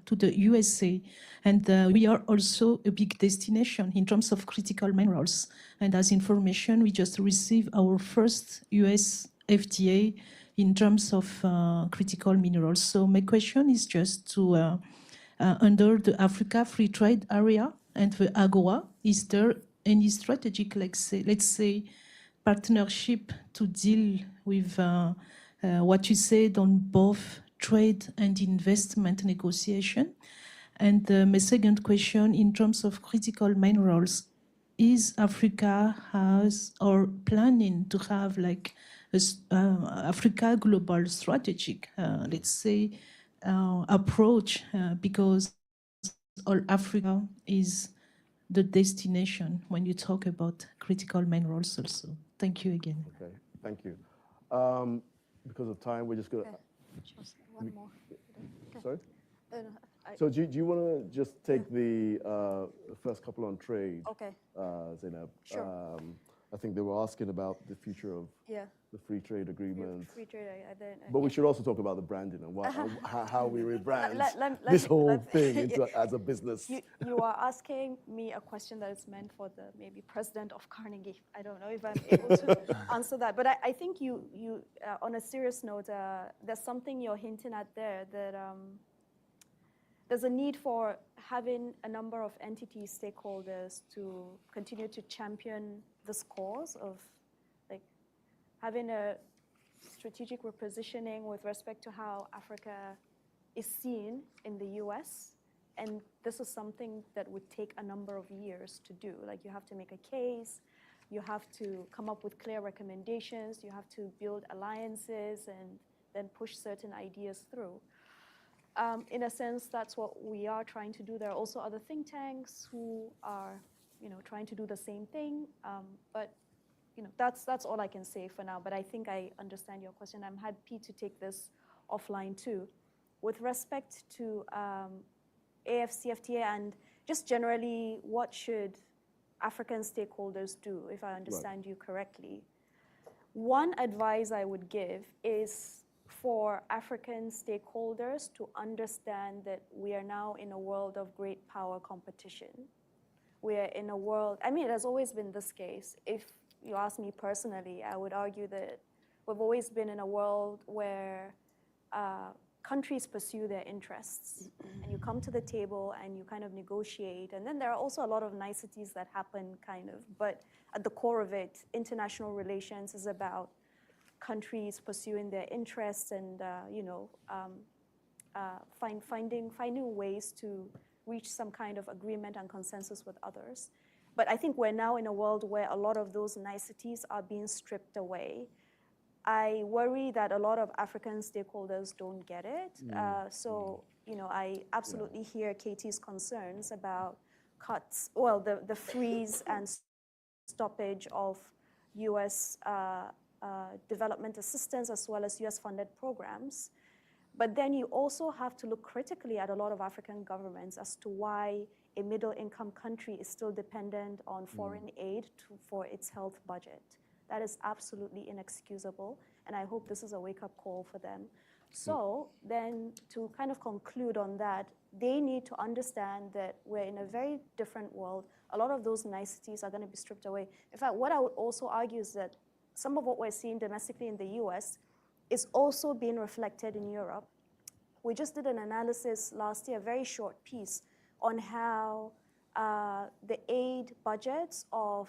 to the USA, and we are also a big destination in terms of critical minerals. And as information, we just received our first US FTA in terms of critical minerals. So my question is just to, under the Africa Free Trade Area and the AGOA, is there any strategic, let's say, partnership to deal with what you said on both trade and investment negotiation? And my second question, in terms of critical minerals, is Africa has or planning to have like a Africa global strategic, let's say, approach, because all Africa is the destination when you talk about critical minerals also. Thank you again. Okay, thank you. Because of time, we're just going to... One more. Sorry? So do you want to just take the first couple on trade, Okay. Zainab? Sure. I think they were asking about the future of the free trade agreement. Free trade, But we should also talk about the branding and how we rebrand this whole thing into as a business. You are asking me a question that is meant for the maybe president of Carnegie. I don't know if I'm able to answer that. But I think you on a serious note, there's something you're hinting at there, that there's a need for having a number of entities, stakeholders, to continue to champion this cause of having a strategic repositioning with respect to how Africa is seen in the US. And this is something that would take a number of years to do. Like, you have to make a case, you have to come up with clear recommendations, you have to build alliances and then push certain ideas through. In a sense, that's what we are trying to do. There are also other think tanks who are, trying to do the same thing. But that's all I can say for now, but I think I understand your question. I'm happy to take this offline too. With respect to AFCFTA and just generally, what should African stakeholders do, if I understand you correctly? One advice I would give is for African stakeholders to understand that we are now in a world of great power competition. We are in a world, it has always been this case. If you ask me personally, I would argue that we've always been in a world where countries pursue their interests, and you come to the table and you kind of negotiate, and then there are also a lot of niceties that happen but at the core of it, international relations is about countries pursuing their interests and finding ways to reach some kind of agreement and consensus with others. But I think we're now in a world where a lot of those niceties are being stripped away. I worry that a lot of African stakeholders don't get it. I absolutely hear Katie's concerns about cuts, the freeze and stoppage of US development assistance as well as US funded programs. But then you also have to look critically at a lot of African governments as to why a middle-income country is still dependent on foreign aid for its health budget. That is absolutely inexcusable, and I hope this is a wake-up call for them. So then, to kind of conclude on that, they need to understand that we're in a very different world. A lot of those niceties are going to be stripped away. In fact, what I would also argue is that some of what we're seeing domestically in the US is also being reflected in Europe. We just did an analysis last year, a very short piece, on how the aid budgets of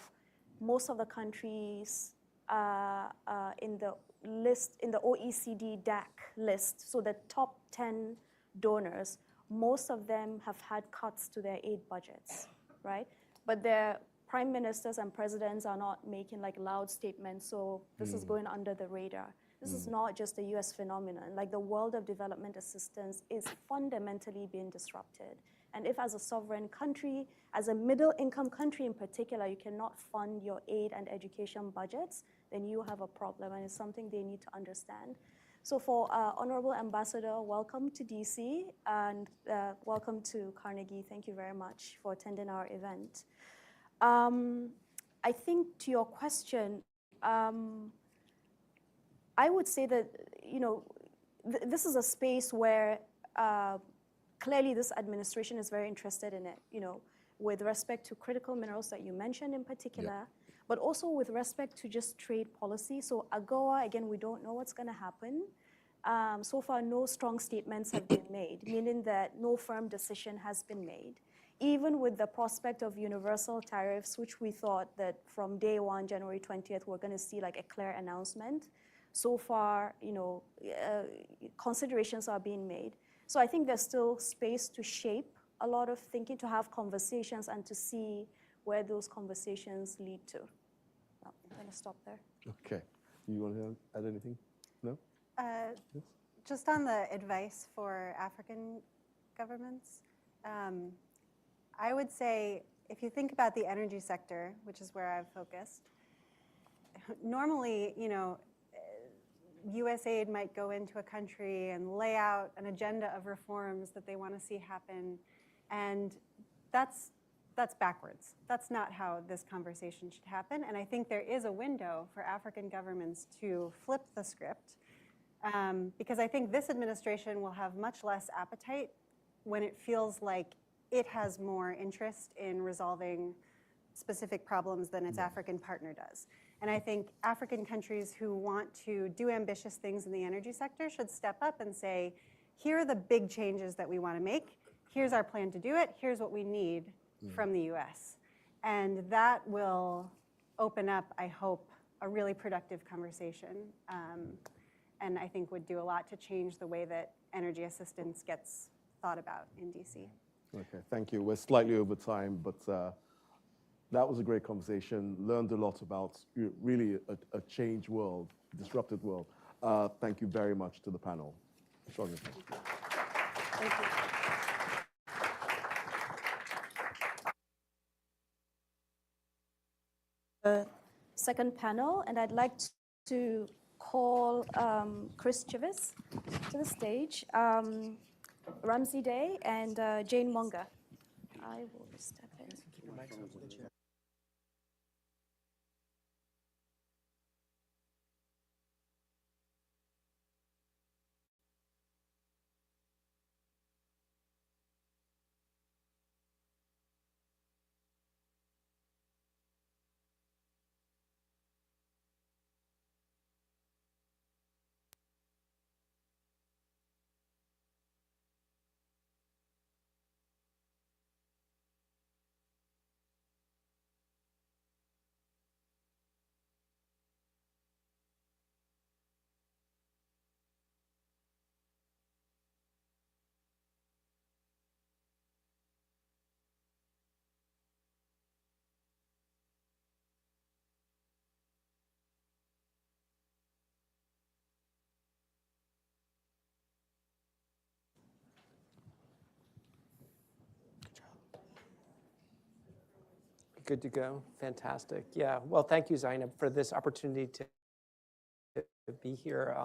most of the countries in the list, in the OECD DAC list, so the top 10 donors, most of them have had cuts to their aid budgets, right? But their prime ministers and presidents are not making loud statements, so this is going under the radar. This is not just a US phenomenon. The world of development assistance is fundamentally being disrupted. And if as a sovereign country, as a middle-income country in particular, you cannot fund your aid and education budgets, then you have a problem, and it's something they need to understand. So for Honorable Ambassador, welcome to DC, and welcome to Carnegie. Thank you very much for attending our event. I think to your question, I would say that, this is a space where clearly this administration is very interested in it, with respect to critical minerals that you mentioned in particular, but also with respect to just trade policy. So AGOA, again, we don't know what's going to happen. So far, no strong statements have been made, meaning that no firm decision has been made. Even with the prospect of universal tariffs, which we thought that from day one, January 20th, we're going to see a clear announcement. So far, considerations are being made. So I think there's still space to shape a lot of thinking, to have conversations, and to see where those conversations lead to. I'm going to stop there. Okay. Do you want to add anything? No? Yes? Just on the advice for African governments, I would say if you think about the energy sector, which is where I've focused, normally, US aid might go into a country and lay out an agenda of reforms that they want to see happen. And that's that's backwards. That's not how this conversation should happen. And I think there is a window for African governments to flip the script, because I think this administration will have much less appetite when it feels like it has more interest in resolving specific problems than its African partner does. And I think African countries who want to do ambitious things in the energy sector should step up and say, here are the big changes that we want to make. Here's our plan to do it. Here's what we need from the US. And that will open up, I hope, a really productive conversation. And I think would do a lot to change the way that energy assistance gets thought about in DC. Okay, thank you. We're slightly over time, but that was a great conversation. Learned a lot about really a changed world, disrupted world. Thank you very much to the panel. Thank you. The second panel, and I'd like to call Chris Chivis to the stage, Ramsey Day, and Jane Monga. I will step in. Good to go. Fantastic. Yeah. Well, thank you, Zainab, for this opportunity to be here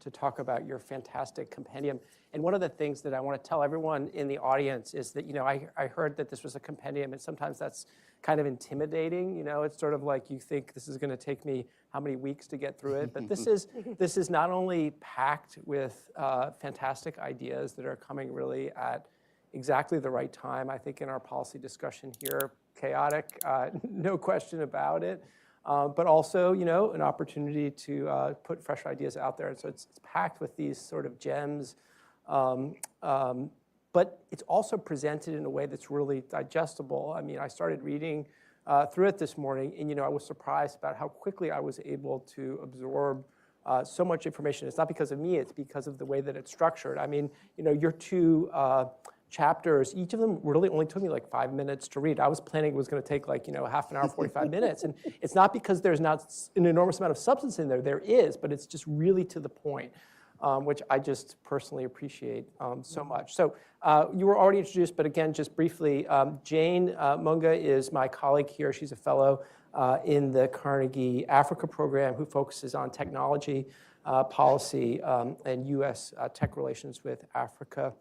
to talk about your fantastic compendium. And one of the things that I want to tell everyone in the audience is that, I heard that this was a compendium, and sometimes that's kind of intimidating. It's sort of like you think this is going to take me how many weeks to get through it. But this is not only packed with fantastic ideas that are coming really at exactly the right time, I think, in our policy discussion here. Chaotic, no question about it, but also, an opportunity to put fresh ideas out there. And so it's packed with these sort of gems, but it's also presented in a way that's really digestible. I mean, I started reading through it this morning, and I was surprised about how quickly I was able to absorb so much information. It's not because of me, it's because of the way that it's structured. I mean, your two chapters, each of them really only took me like 5 minutes to read. I was planning it was going to take like, half an hour, 45 minutes. And it's not because there's not an enormous amount of substance in there. There is, but it's just really to the point, which I just personally appreciate so much. So you were already introduced, but again, just briefly, Jane Monga is my colleague here. She's a fellow in the Carnegie Africa Program who focuses on technology, policy, and U.S. tech relations with Africa.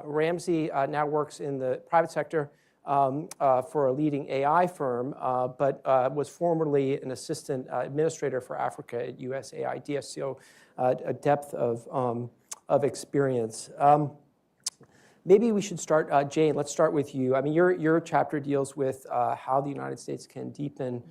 Ramsey now works in the private sector for a leading AI firm, but was formerly an assistant administrator for Africa at USAID, so a depth of experience. Maybe we should start, Jane, let's start with you. I mean, your chapter deals with how the United States can deepen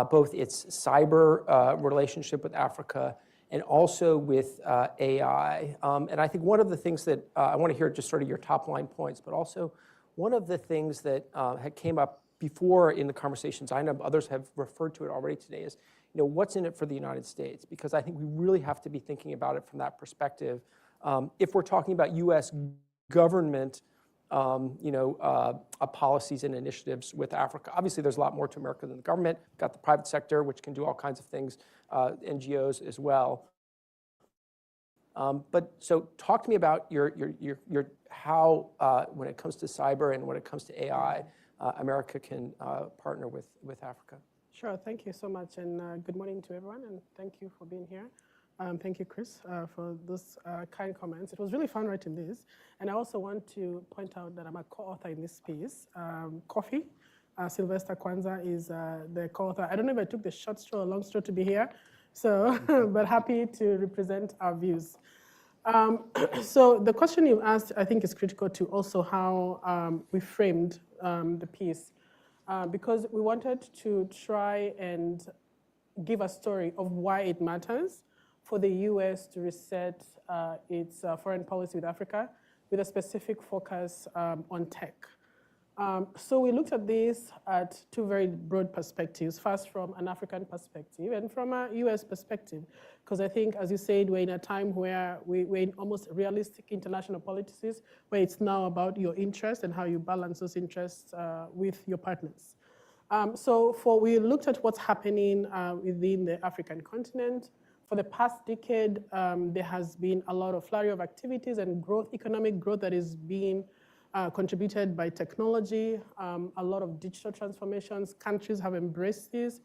both its cyber relationship with Africa and also with AI. And I think one of the things that I want to hear just sort of your top line points, but also one of the things that had came up before in the conversations, I know others have referred to it already today, is what's in it for the United States? Because I think we really have to be thinking about it from that perspective. If we're talking about U.S. government policies and initiatives with Africa. Obviously, there's a lot more to America than the government. We've got the private sector, which can do all kinds of things, NGOs as well. But so talk to me about your how, when it comes to cyber and when it comes to AI, America can partner with Africa. Sure, thank you so much, and good morning to everyone, and thank you for being here. Thank you, Chris, for those kind comments. It was really fun writing this. And I also want to point out that I'm a co-author in this piece. Coffee, Sylvester Kwanzaa is the co-author. I don't know if I took the short straw or long straw to be here, so but happy to represent our views. So the question you asked, I think, is critical to also how we framed the piece, because we wanted to try and give a story of why it matters for the U.S. to reset its foreign policy with Africa with a specific focus on tech. So we looked at this at two very broad perspectives, first from an African perspective and from a U.S. perspective, because I think, as you said, we're in a time where we're in almost realistic international politics, where it's now about your interests and how you balance those interests with your partners. So we looked at what's happening within the African continent. For the past decade, there has been a lot of flurry of activities and growth, economic growth that is being contributed by technology, a lot of digital transformations. Countries have embraced this.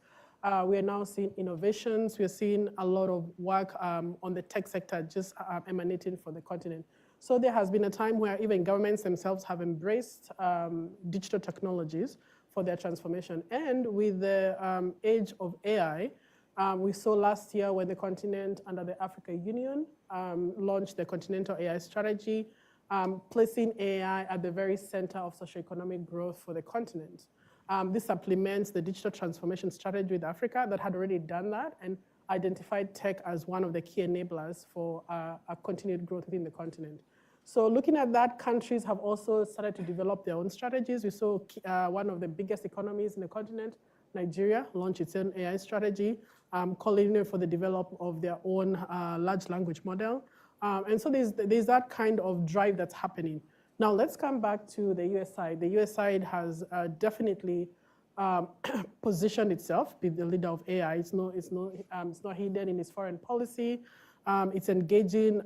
We are now seeing innovations. We're seeing a lot of work on the tech sector just emanating from the continent. So there has been a time where even governments themselves have embraced digital technologies for their transformation. And with the age of AI, we saw last year when the continent under the Africa Union launched the Continental AI Strategy, placing AI at the very center of socioeconomic growth for the continent. This supplements the digital transformation strategy with Africa that had already done that and identified tech as one of the key enablers for a continued growth within the continent. So looking at that, countries have also started to develop their own strategies. We saw one of the biggest economies in the continent, Nigeria, launch its own AI strategy, calling for the development of their own large language model. And so there's that kind of drive that's happening. Now let's come back to the US side. The US side has definitely positioned itself, be the leader of AI. It's not hidden in its foreign policy. It's engaging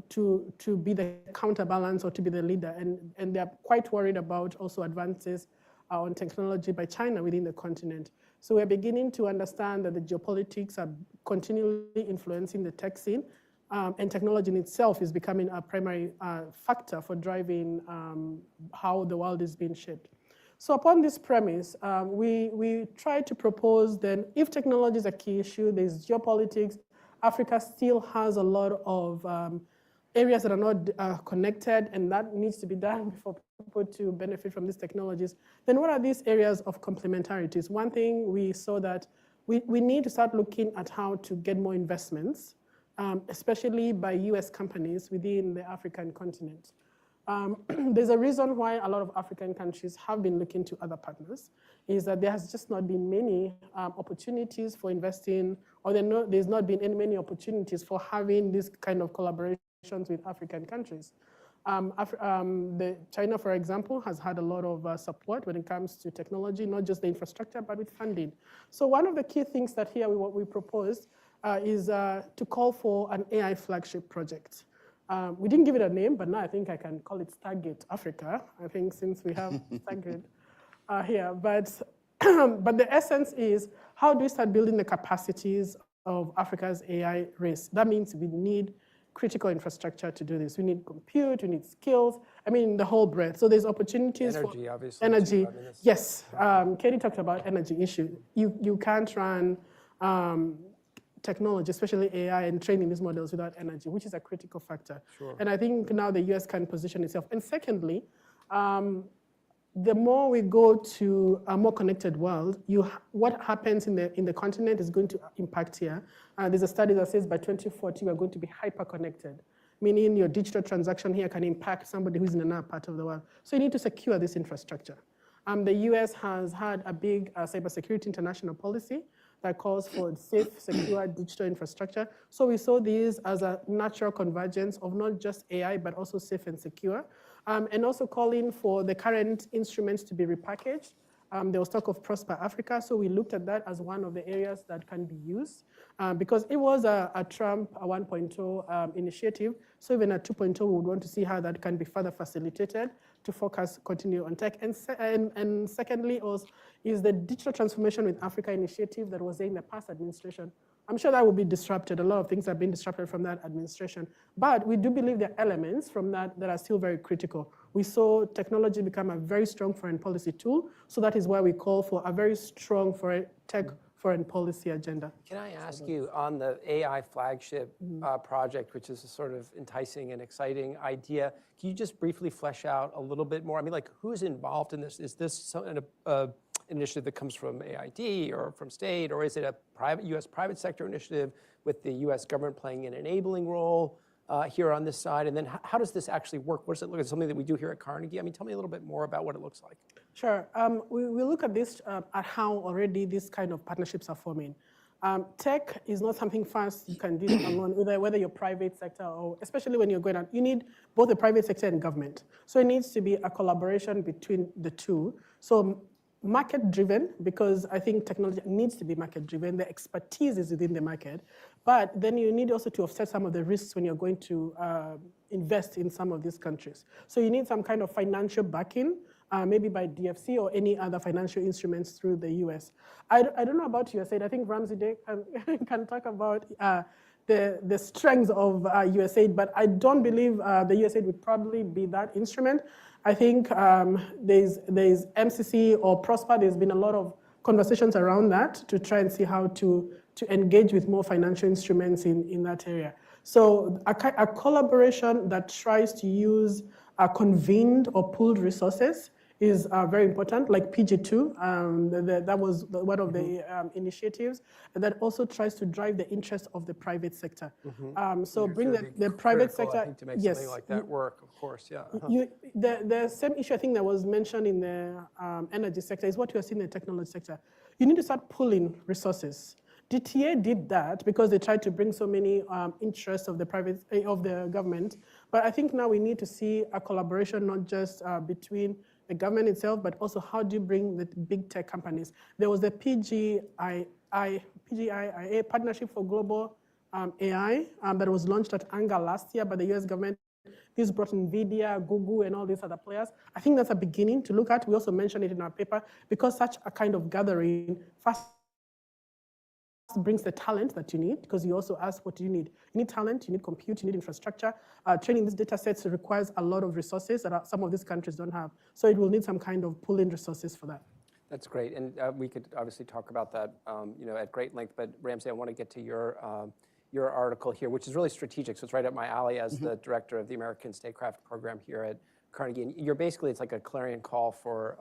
to be the counterbalance or to be the leader. And they're quite worried about also advances on technology by China within the continent. So we're beginning to understand that the geopolitics are continually influencing the tech scene, and technology in itself is becoming a primary factor for driving how the world is being shaped. So upon this premise, we try to propose then, if technology is a key issue, there's geopolitics, Africa still has a lot of areas that are not connected, and that needs to be done for people to benefit from these technologies. Then what are these areas of complementarities? One thing we saw that we need to start looking at how to get more investments, especially by US companies within the African continent. There's a reason why a lot of African countries have been looking to other partners, is that there has just not been many opportunities for investing, or there's not been many opportunities for having this kind of collaborations with African countries. China, for example, has had a lot of support when it comes to technology, not just the infrastructure, but with funding. So one of the key things that here we proposed is to call for an AI flagship project. We didn't give it a name, but now I think I can call it Stargate Africa, I think, since we have Stargate here. But the essence is, how do we start building the capacities of Africa's AI race? That means we need critical infrastructure to do this. We need compute, we need skills, I mean, the whole breadth. So there's opportunities for obviously, energy. Too. I mean, yes, Katie talked about energy issue. You can't run technology, especially AI, and training these models without energy, which is a critical factor. Sure. And I think now the US can position itself. And secondly, the more we go to a more connected world, what happens in the continent is going to impact here. There's a study that says by 2040, we're going to be hyper-connected, meaning your digital transaction here can impact somebody who's in another part of the world. So you need to secure this infrastructure. The US has had a big cybersecurity international policy that calls for safe, secure digital infrastructure. So we saw these as a natural convergence of not just AI, but also safe and secure, and also calling for the current instruments to be repackaged. There was talk of Prosper Africa, so we looked at that as one of the areas that can be used, because it was a Trump 1.0 initiative, so even at 2.0, we would want to see how that can be further facilitated to continue on tech. And secondly is the Digital Transformation with Africa initiative that was in the past administration I'm sure that will be disrupted. A lot of things have been disrupted from that administration. But we do believe there are elements from that that are still very critical. We saw technology become a very strong foreign policy tool. So that is why we call for a very strong tech foreign policy agenda. Can I ask you, on the AI flagship project, which is a sort of enticing and exciting idea, can you just briefly flesh out a little bit more? I mean, like, who's involved in this? Is this an initiative that comes from AID or from state, or is it a private U.S. private sector initiative with the U.S. government playing an enabling role here on this side? And then how does this actually work? What does it look like? Something that we do here at Carnegie? I mean, tell me a little bit more about what it looks like. Sure. We look at this, at how already these kind of partnerships are forming. Tech is not something fast you can do alone, whether you're private sector or, especially when you're going out, you need both the private sector and government. So it needs to be a collaboration between the two. So market-driven, because I think technology needs to be market-driven. The expertise is within the market. But then you need also to offset some of the risks when you're going to invest in some of these countries. So you need some kind of financial backing, maybe by DFC or any other financial instruments through the US. I don't know about USAID. I think Ramsey Day can talk about the strengths of USAID, but I don't believe the USAID would probably be that instrument. I think there's MCC or Prosper. There's been a lot of conversations around that to try and see how to engage with more financial instruments in that area. So a collaboration that tries to use convened or pooled resources is very important, like PG2, that was one of the initiatives, and that also tries to drive the interest of the private sector. So bring the private sector, I think, to make something like that work, of course, yeah. The same issue I think that was mentioned in the energy sector is what you are seeing in the technology sector. You need to start pooling resources. DTA did that because they tried to bring so many interests of the government. But I think now we need to see a collaboration, not just between the government itself, but also how do you bring the big tech companies? There was the PGIA, Partnership for Global AI, that was launched at ANGA last year by the US government. This brought NVIDIA, Google, and all these other players. I think that's a beginning to look at. We also mentioned it in our paper because such a kind of gathering first brings the talent that you need, because you also ask, what do you need? You need talent, you need compute, you need infrastructure. Training these data sets requires a lot of resources that some of these countries don't have. So it will need some kind of pooling resources for that. That's great, and we could obviously talk about that at great length, but Ramsey, I want to get to your article here, which is really strategic, so it's right up my alley as the director of the American Statecraft Program here at Carnegie. And you're basically, it's like a clarion call for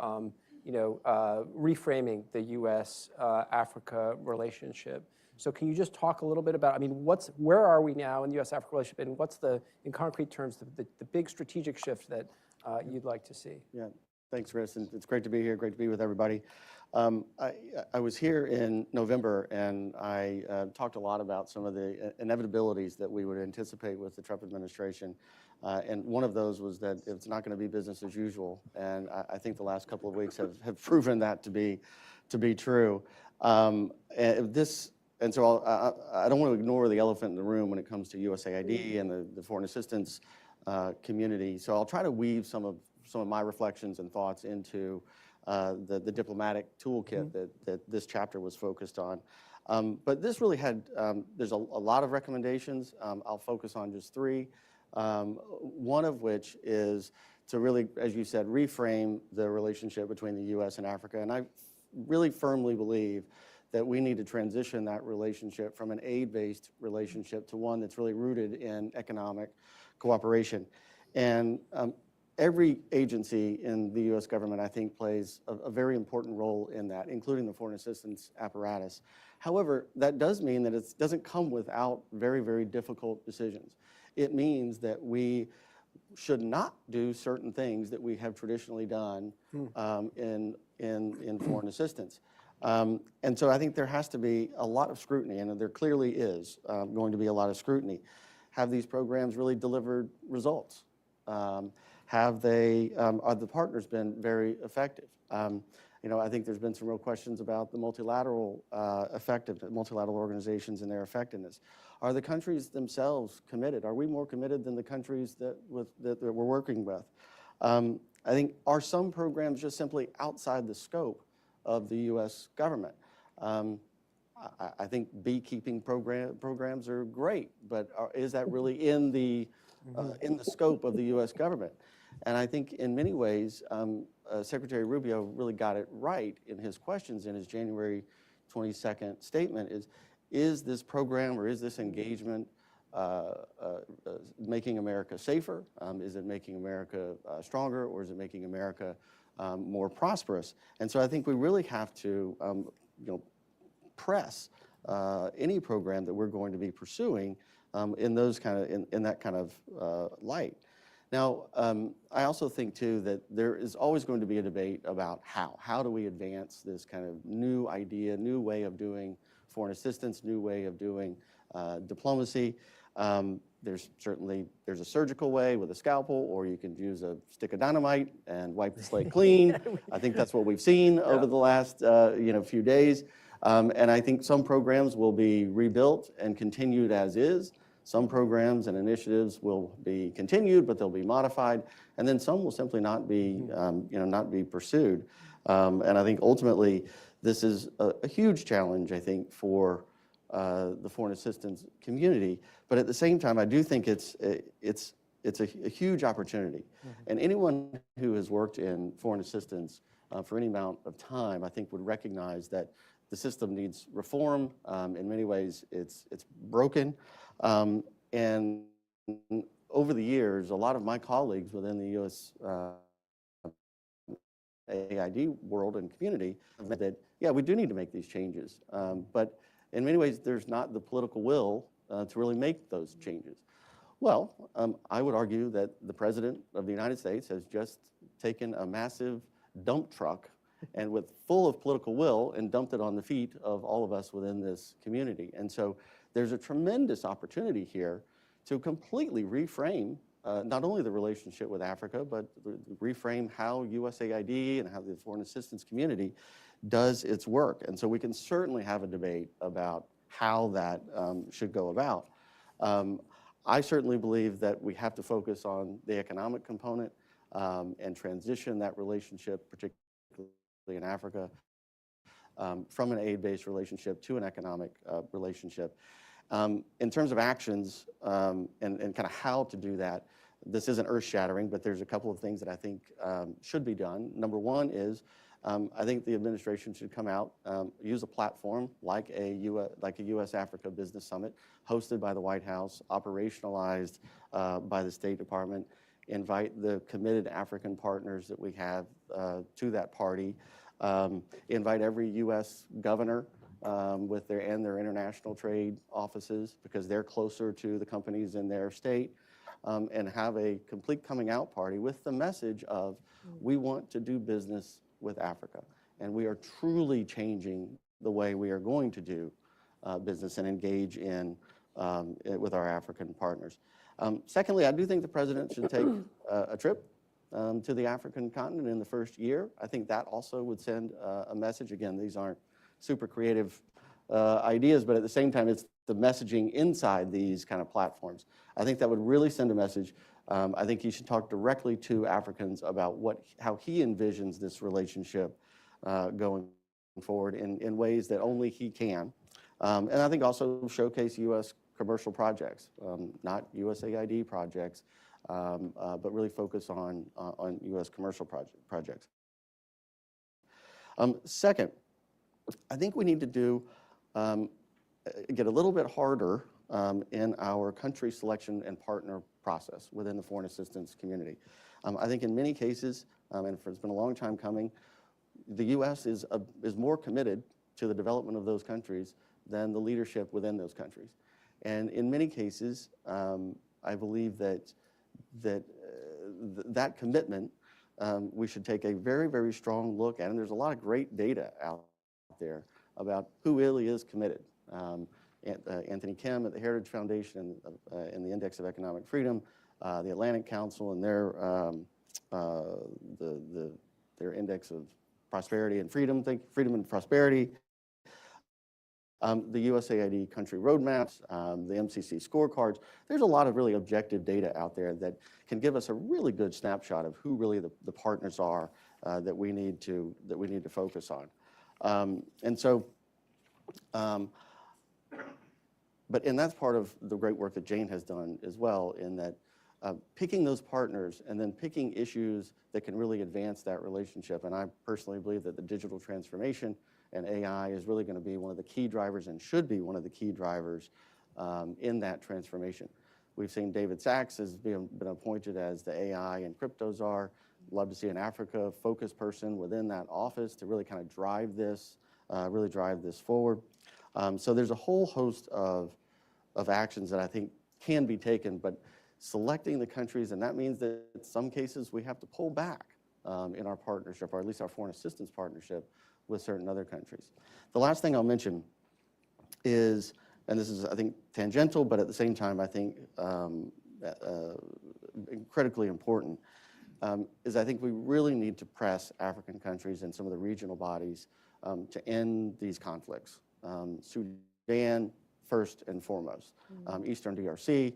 reframing the U.S. Africa relationship. So can you just talk a little bit about, I mean, where are we now in the U.S. Africa relationship, and what's in concrete terms, the big strategic shift that you'd like to see? Yeah, thanks, Chris, and it's great to be here, great to be with everybody. I was here in November, and I talked a lot about some of the inevitabilities that we would anticipate with the Trump administration. And one of those was that it's not going to be business as usual. And I think the last couple of weeks have proven that to be true. And so I don't want to ignore the elephant in the room when it comes to USAID and the foreign assistance community. So I'll try to weave some of my reflections and thoughts into the diplomatic toolkit that this chapter was focused on. But this really had, there's a lot of recommendations. I'll focus on just three. One of which is to really, as you said, reframe the relationship between the U.S. and Africa. And I really firmly believe that we need to transition that relationship from an aid-based relationship to one that's really rooted in economic cooperation. And every agency in the U.S. government, I think, plays a very important role in that, including the foreign assistance apparatus. However, that does mean that it doesn't come without very, very difficult decisions. It means that we should not do certain things that we have traditionally done in foreign assistance. And so I think there has to be a lot of scrutiny, and there clearly is going to be a lot of scrutiny. Have these programs really delivered results? Are the partners been very effective? I think there's been some real questions about the multilateral multilateral organizations and their effectiveness. Are the countries themselves committed? Are we more committed than the countries that we're working with? I think, are some programs just simply outside the scope of the U.S. government? I think beekeeping programs are great, but is that really in the scope of the U.S. government? And I think in many ways, Secretary Rubio really got it right in his questions in his January 22nd statement is this program or is this engagement making America safer? Is it making America stronger, or is it making America more prosperous? And so I think we really have to press any program that we're going to be pursuing in those in that kind of light. Now, I also think too that there is always going to be a debate about how do we advance this kind of new idea, new way of doing foreign assistance, new way of doing diplomacy. There's a surgical way with a scalpel, or you can use a stick of dynamite and wipe the slate clean. I think that's what we've seen over the last few days. And I think some programs will be rebuilt and continued as is. Some programs and initiatives will be continued, but they'll be modified, and then some will simply not be, not be pursued. And I think ultimately, this is a huge challenge, I think, for the foreign assistance community. But at the same time, I do think it's a huge opportunity. And anyone who has worked in foreign assistance for any amount of time, I think, would recognize that the system needs reform. In many ways, it's broken. And over the years, a lot of my colleagues within the U.S. AID world and community have said that, yeah, we do need to make these changes. But in many ways, there's not the political will to really make those changes. Well, I would argue that the President of the United States has just taken a massive dump truck and full of political will and dumped it on the feet of all of us within this community. And so there's a tremendous opportunity here to completely reframe not only the relationship with Africa, but reframe how USAID and how the foreign assistance community does its work. And so we can certainly have a debate about how that should go about. I certainly believe that we have to focus on the economic component and transition that relationship, particularly in Africa, from an aid-based relationship to an economic relationship. In terms of actions and kind of how to do that, this isn't earth-shattering, but there's a couple of things that I think should be done. Number one is I think the administration should come out, use a platform like a U.S. Africa Business Summit hosted by the White House, operationalized by the State Department, invite the committed African partners that we have to that party, invite every U.S. governor with their international trade offices, because they're closer to the companies in their state, and have a complete coming out party with the message of we want to do business with Africa, and we are truly changing the way we are going to do business and engage with our African partners. Secondly, I do think the president should take a trip to the African continent in the first year. I think that also would send a message. Again, these aren't super creative ideas, but at the same time, it's the messaging inside these kind of platforms. I think that would really send a message. I think he should talk directly to Africans about how he envisions this relationship going forward in ways that only he can. And I think also showcase U.S. commercial projects, not USAID projects, but really focus on U.S. commercial projects. Second, I think we need to get a little bit harder in our country selection and partner process within the foreign assistance community. I think in many cases, and it's been a long time coming, the U.S. is more committed to the development of those countries than the leadership within those countries. And in many cases, I believe that commitment we should take a very, very strong look at. And there's a lot of great data out there about who really is committed. Anthony Kim at the Heritage Foundation and the Index of Economic Freedom, the Atlantic Council and their Index of Prosperity and Freedom, Freedom and Prosperity, the USAID country roadmaps, the MCC scorecards. There's a lot of really objective data out there that can give us a really good snapshot of who really the partners are that we need to focus on. And so And that's part of the great work that Jane has done as well, in that picking those partners and then picking issues that can really advance that relationship. And I personally believe that the digital transformation and AI is really going to be one of the key drivers, and should be one of the key drivers in that transformation. We've seen David Sachs has been appointed as the AI and crypto czar. Love to see an Africa focused person within that office to really kind of drive this, forward. So there's a whole host of actions that I think can be taken, but selecting the countries, and that means that in some cases we have to pull back in our partnership, or at least our foreign assistance partnership with certain other countries. The last thing I'll mention is, and this is, I think, tangential, but at the same time, I think critically important, is I think we really need to press African countries and some of the regional bodies to end these conflicts. Sudan, first and foremost, Eastern DRC,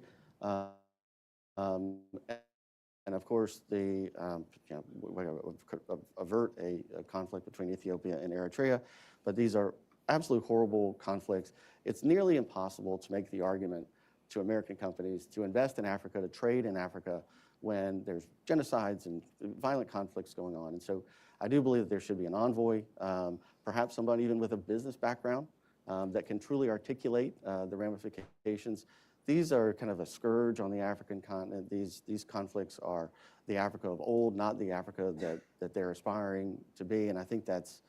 and of course, avert a conflict between Ethiopia and Eritrea, but these are absolutely horrible conflicts. It's nearly impossible to make the argument to American companies to invest in Africa, to trade in Africa, when there's genocides and violent conflicts going on. And so I do believe that there should be an envoy, perhaps somebody even with a business background that can truly articulate the ramifications. These are kind of a scourge on the African continent. These conflicts are the Africa of old, not the Africa that they're aspiring to be. And I think that's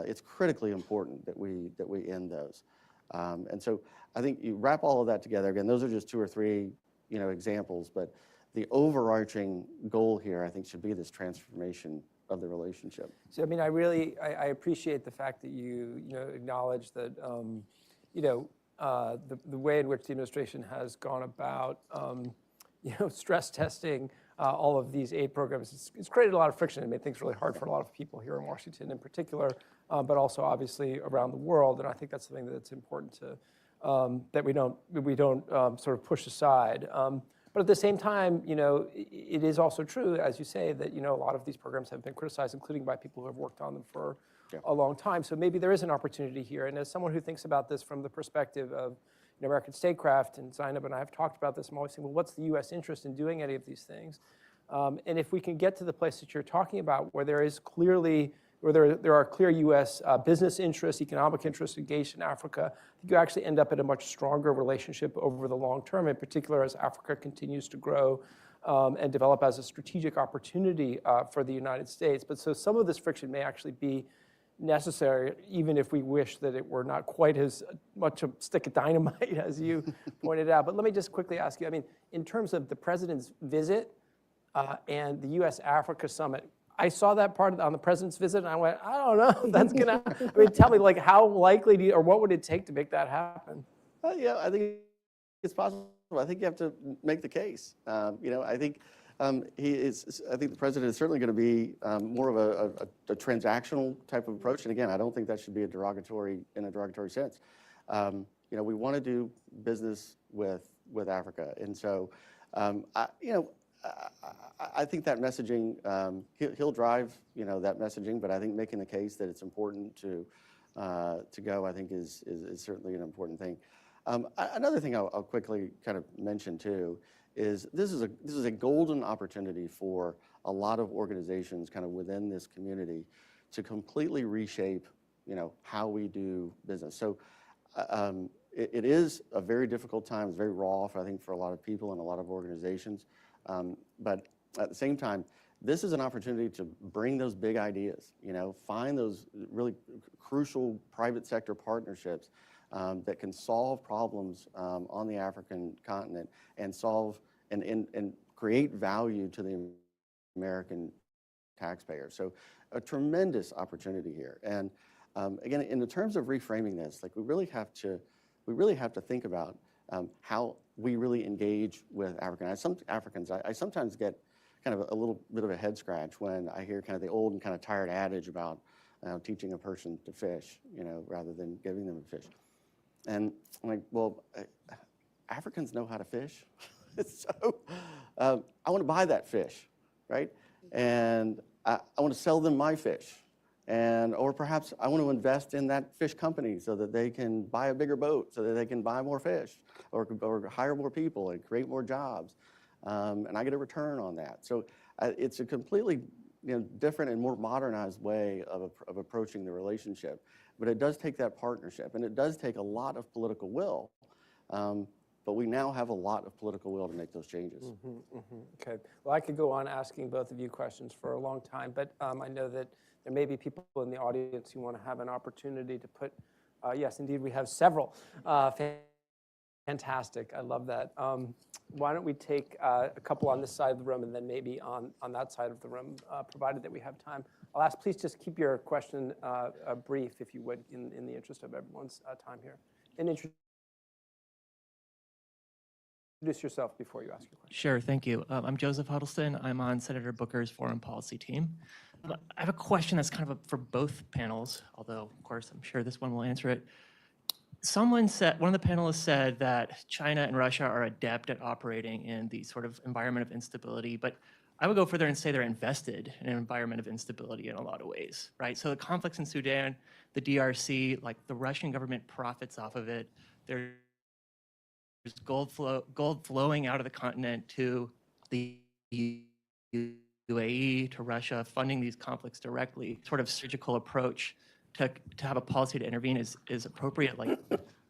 it's critically important that we end those. And so I think you wrap all of that together. Again, those are just 2 or 3 examples, but the overarching goal here, I think, should be this transformation of the relationship. So I mean, I appreciate the fact that you acknowledge that the way in which the administration has gone about stress testing all of these aid programs. It's created a lot of friction and made things really hard for a lot of people here in Washington in particular, but also obviously around the world. And I think that's something that's important to that we don't sort of push aside. But at the same time, it is also true, as you say, that a lot of these programs have been criticized, including by people who have worked on them for a long time. So maybe there is an opportunity here. And as someone who thinks about this from the perspective of American statecraft, and Zainab and I have talked about this, I'm always saying, well, what's the U.S. interest in doing any of these things? And if we can get to the place that you're talking about, where there is clearly, where there are clear U.S. Business interests, economic interests engaged in Africa, I think you actually end up in a much stronger relationship over the long term, in particular as Africa continues to grow and develop as a strategic opportunity for the United States. But so some of this friction may actually be necessary, even if we wish that it were not quite as much a stick of dynamite as you pointed out. But let me just quickly ask you, I mean, in terms of the president's visit and the U.S. Africa summit, I saw that part on the president's visit and I went, I don't know, that's gonna, I mean, tell me, like, how likely do you, or what would it take to make that happen? Yeah, I think it's possible. I think you have to make the case. I think I think the president is certainly going to be more of a transactional type of approach. And again, I don't think that should be in a derogatory sense. We want to do business with Africa, and so I think that messaging he'll drive that messaging. But I think making the case that it's important to go, I think is certainly an important thing. Another thing I'll quickly kind of mention too is this is a golden opportunity for a lot of organizations kind of within this community to completely reshape how we do business. So it is a very difficult time. It's very raw, I think, for a lot of people and a lot of organizations. But at the same time, this is an opportunity to bring those big ideas, find those really crucial private sector partnerships that can solve problems on the African continent and solve and create value to the American taxpayer. So a tremendous opportunity here. And again, in the terms of reframing this, like we really have to think about how we really engage with Africans. I sometimes get kind of a little bit of a head scratch when I hear kind of the old and kind of tired adage about teaching a person to fish, rather than giving them a fish. And I'm like, well, Africans know how to fish. So I want to buy that fish, right? And I want to sell them my fish. or perhaps I want to invest in that fish company so that they can buy a bigger boat, so that they can buy more fish, or hire more people and create more jobs, and I get a return on that. So it's a completely different and more modernized way of approaching the relationship. But it does take that partnership, and it does take a lot of political will. But we now have a lot of political will to make those changes. Okay. Well, I could go on asking both of you questions for a long time, but I know that there may be people in the audience who want to have an opportunity to put, yes, indeed, we have several. Fantastic. I love that. Why don't we take a couple on this side of the room and then maybe on that side of the room, provided that we have time. I'll ask, please just keep your question brief, if you would, in the interest of everyone's time here. And introduce yourself before you ask your question. Sure, thank you. I'm Joseph Huddleston. I'm on Senator Booker's foreign policy team. I have a question that's kind of for both panels, although, of course, I'm sure this one will answer it. Someone said, one of the panelists said that China and Russia are adept at operating in the sort of environment of instability, but I would go further and say they're invested in an environment of instability in a lot of ways, right? So the conflicts in Sudan, the DRC, like the Russian government profits off of it. There's gold flowing out of the continent to the UAE, to Russia, funding these conflicts directly. Sort of surgical approach to have a policy to intervene is appropriate. Like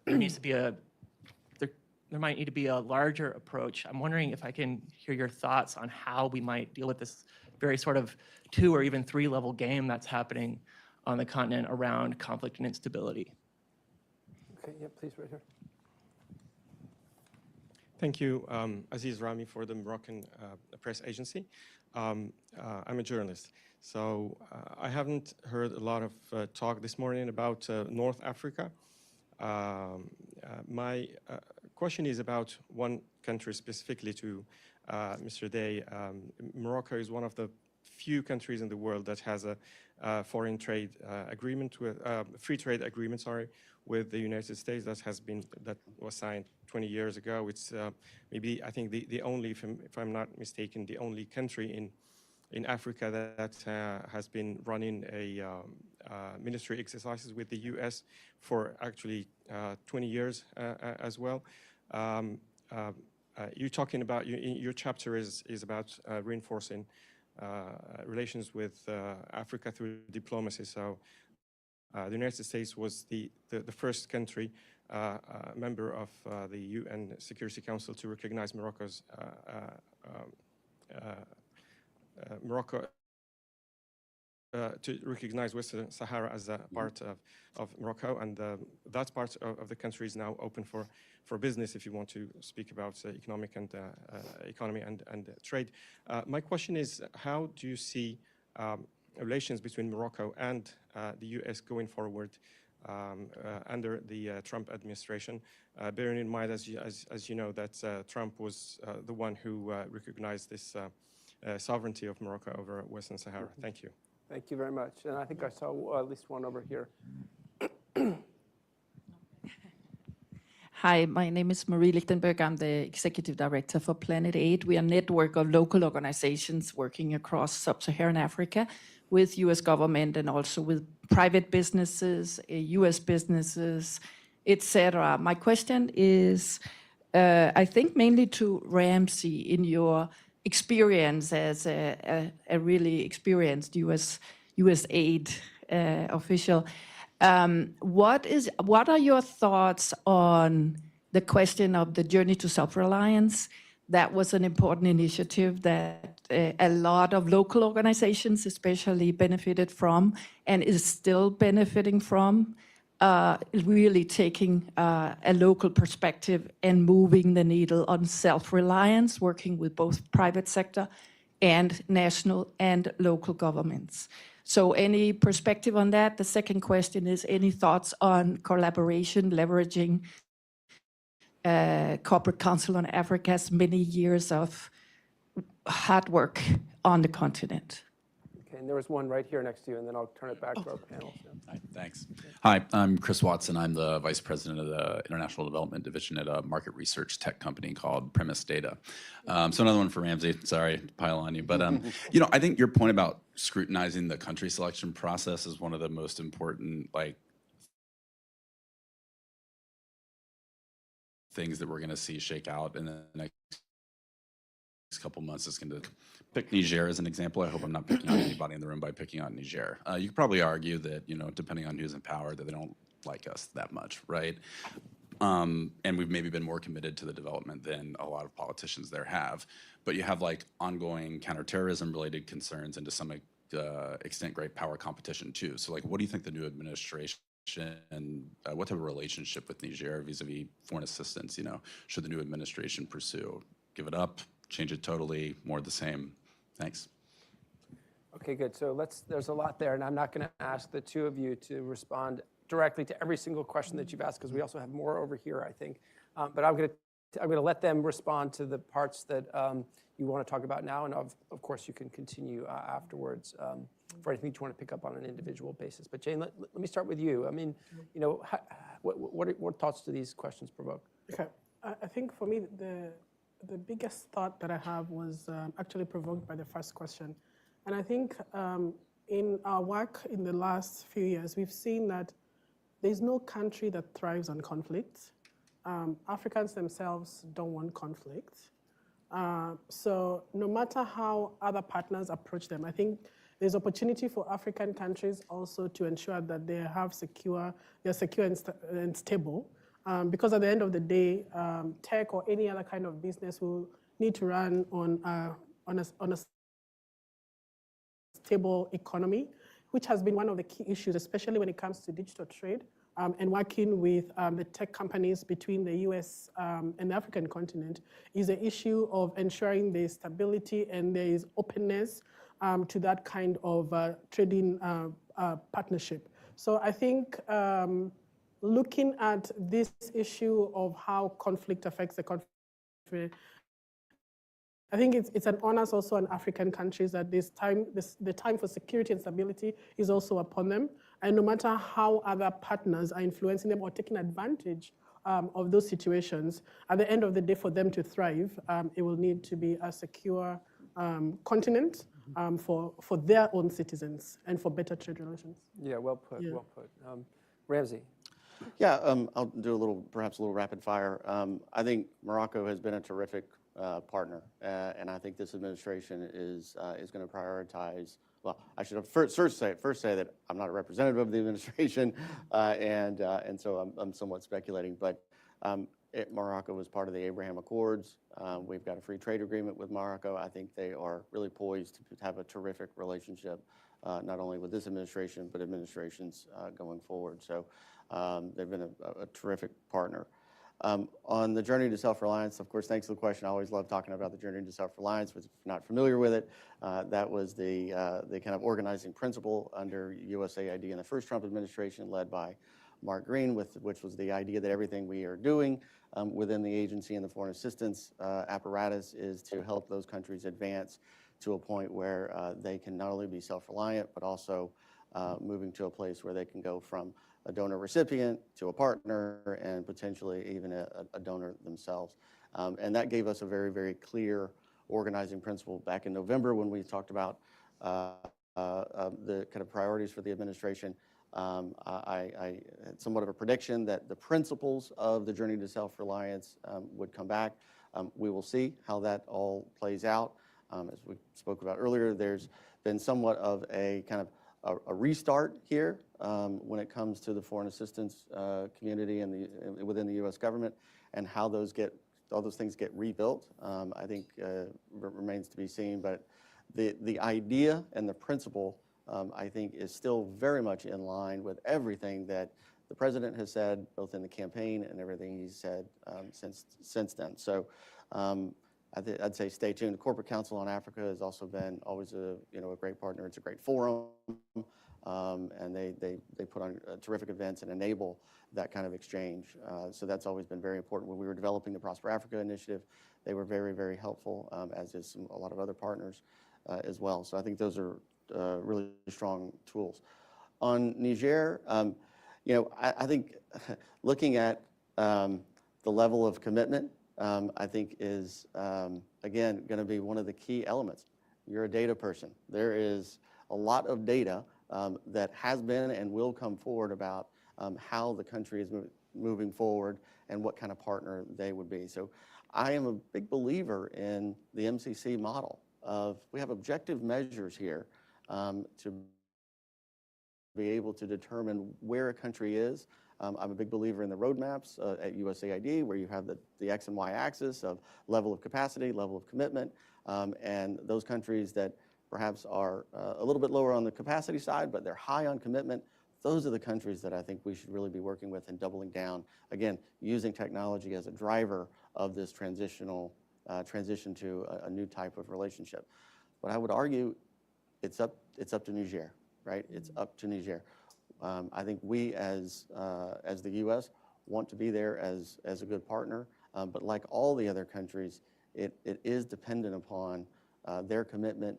there needs to be there might need to be a larger approach. I'm wondering if I can hear your thoughts on how we might deal with this very sort of 2 or even 3 level game that's happening on the continent around conflict and instability. Okay, yeah, please, right here. Thank you, Aziz Rami for the Moroccan Press Agency. I'm a journalist, so I haven't heard a lot of talk this morning about North Africa. My question is about one country specifically to Mr. Day. Morocco is one of the few countries in the world that has a foreign trade agreement, with free trade agreement, with the United States that was signed 20 years ago. It's maybe, I think, the only, if I'm not mistaken, the only country in Africa that has been running a military exercises with the U.S. for actually 20 years as well. You're talking about, your chapter is about reinforcing relations with Africa through diplomacy. So the United States was the first country member of the UN Security Council to recognize Morocco's to recognize Western Sahara as a part of Morocco, and that part of the country is now open for business, if you want to speak about economy and trade. My question is, how do you see relations between Morocco and the U.S. going forward under the Trump administration, bearing in mind, as you know, that Trump was the one who recognized this sovereignty of Morocco over Western Sahara? Thank you. Thank you very much. And I think I saw at least one over here. Hi, my name is Marie Lichtenberg. I'm the Executive Director for Planet Aid. We are a network of local organizations working across sub-Saharan Africa with U.S. government and also with private businesses, U.S. businesses, etc. My question is, I think mainly to Ramsey, in your experience as a really experienced U.S. aid official. What are your thoughts on the question of the journey to self-reliance? That was an important initiative that a lot of local organizations especially benefited from and is still benefiting from, really taking a local perspective and moving the needle on self-reliance, working with both private sector and national and local governments. So any perspective on that? The second question is, any thoughts on collaboration, leveraging Corporate Council on Africa's many years of hard work on the continent? Okay, And there was one right here next to you, and then I'll turn it back to our panel. So. Hi, thanks. Hi, I'm Chris Watson. I'm the Vice President of the International Development Division at a market research tech company called Premise Data. So another one for Ramsey. Sorry to pile on you. But, you know, I think your point about scrutinizing the country selection process is one of the most important, like, things that we're going to see shake out in the next couple months. Is going to pick Niger as an example. I hope I'm not picking on anybody in the room by picking on Niger. You could probably argue that, you know, depending on who's in power, that they don't like us that much, right? And we've maybe been more committed to the development than a lot of politicians there have. But you have like ongoing counterterrorism related concerns and to some extent great power competition too. So like, what do you think the new administration and what type of relationship with Niger vis-a-vis foreign assistance, you know, should the new administration pursue? Give it up, change it totally, more of the same? Thanks. Okay, good. So there's a lot there, and I'm not going to ask the two of you to respond directly to every single question that you've asked, because we also have more over here, I think. But I'm going to let them respond to the parts that you want to talk about now, and of course you can continue afterwards for anything you want to pick up on an individual basis. But Jane, let me start with you. I mean, you know, what thoughts do these questions provoke? Okay, I think for me the biggest thought that I have was actually provoked by the first question, and I think in our work in the last few years, we've seen that there's no country that thrives on conflict. Africans themselves don't want conflict. So no matter how other partners approach them, I think there's opportunity for African countries also to ensure that they're secure and stable. Because at the end of the day, tech or any other kind of business will need to run on a stable economy, which has been one of the key issues, especially when it comes to digital trade and working with the tech companies between the US and the African continent, is the issue of ensuring there's stability and there is openness to that kind of trading partnership. So I think looking at this issue of how conflict affects the country, I think it's an onus also on African countries that the time for security and stability is also upon them. And no matter how other partners are influencing them or taking advantage of those situations, at the end of the day, for them to thrive, it will need to be a secure continent for their own citizens and for better trade relations. Yeah, well put, well put. Ramsey. Yeah, I'll do perhaps a little rapid fire. I think Morocco has been a terrific partner, and I think this administration is going to prioritize. Well, I should have first say that I'm not a representative of the administration, and so I'm somewhat speculating. But Morocco was part of the Abraham Accords. We've got a free trade agreement with Morocco. I think they are really poised to have a terrific relationship, not only with this administration but administrations going forward. So they've been a terrific partner. On the journey to self-reliance, of course, thanks for the question. I always love talking about the journey to self-reliance. If you're not familiar with it, that was the kind of organizing principle under USAID in the first Trump administration, led by Mark Green, which was the idea that everything we are doing within the agency and the foreign assistance apparatus is to help those countries advance to a point where they can not only be self-reliant, but also moving to a place where they can go from a donor recipient to a partner and potentially even a donor themselves. And that gave us a very, very clear organizing principle back in November when we talked about the kind of priorities for the administration. I had somewhat of a prediction that the principles of the journey to self-reliance would come back. We will see how that all plays out. As we spoke about earlier, there's been somewhat of a kind of a restart here when it comes to the foreign assistance community and within the U.S. government, and how all those things get rebuilt, I think remains to be seen. But the idea and the principle, I think, is still very much in line with everything that the president has said, both in the campaign and everything he's said since then. So I'd say stay tuned. The Corporate Council on Africa has also been always a great partner. It's a great forum, and they put on terrific events and enable that kind of exchange. So that's always been very important. When we were developing the Prosper Africa initiative, they were very, very helpful, as is a lot of other partners as well. So I think those are really strong tools. On Niger, I think looking at the level of commitment, I think is, again, going to be one of the key elements. You're a data person. There is a lot of data that has been and will come forward about how the country is moving forward and what kind of partner they would be. So I am a big believer in the MCC model of, we have objective measures here to be able to determine where a country is. I'm a big believer in the roadmaps at USAID, where you have the X and Y axis of level of capacity, level of commitment, and those countries that perhaps are a little bit lower on the capacity side, but they're high on commitment. Those are the countries that I think we should really be working with and doubling down, again, using technology as a driver of this transition to a new type of relationship. But I would argue it's up to Niger, right? It's up to Niger. I think we as the U.S. want to be there as a good partner, but like all the other countries, it is dependent upon their commitment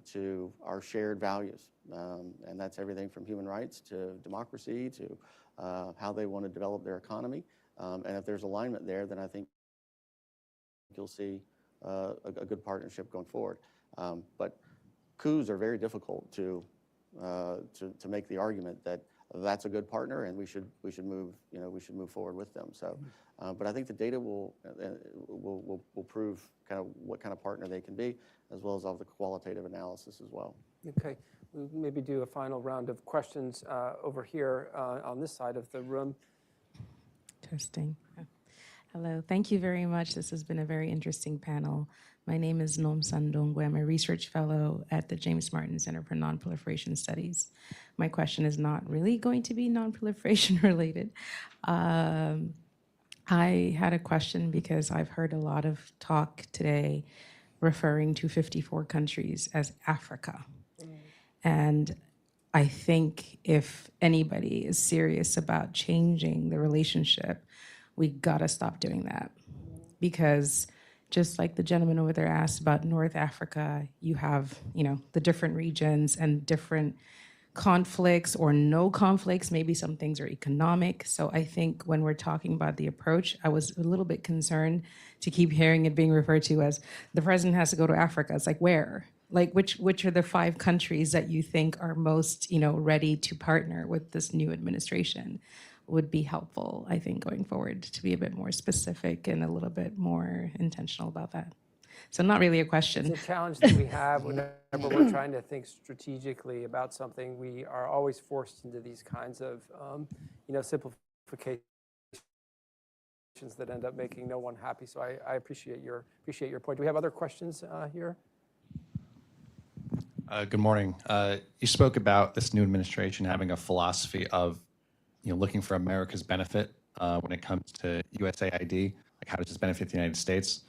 to our shared values. And that's everything from human rights to democracy to how they want to develop their economy. And if there's alignment there, then I think you'll see a good partnership going forward. But coups are very difficult to make the argument that that's a good partner and we should move forward with them. So, but I think the data will prove kind of what kind of partner they can be, as well as all the qualitative analysis as well. Okay, we'll maybe do a final round of questions over here on this side of the room. Interesting. Hello, thank you very much. This has been a very interesting panel. My name is Nom Sandongwe. I'm a research fellow at the James Martin Center for Nonproliferation Studies. My question is not really going to be nonproliferation related. I had a question because I've heard a lot of talk today referring to 54 countries as Africa. And I think if anybody is serious about changing the relationship, we gotta stop doing that. Because just like the gentleman over there asked about North Africa, you have, the different regions and different conflicts or no conflicts. Maybe some things are economic. So I think when we're talking about the approach, I was a little bit concerned to keep hearing it being referred to as the president has to go to Africa. It's like, where? Like, which are the 5 countries that you think are most, ready to partner with this new administration? Would be helpful, I think, going forward, to be a bit more specific and a little bit more intentional about that. So not really a question. It's a challenge that we have whenever we're trying to think strategically about something. We are always forced into these kinds of, simplifications that end up making no one happy. So I appreciate your point. Do we have other questions here? Good morning. You spoke about this new administration having a philosophy of looking for America's benefit when it comes to USAID, like how does this benefit the United States?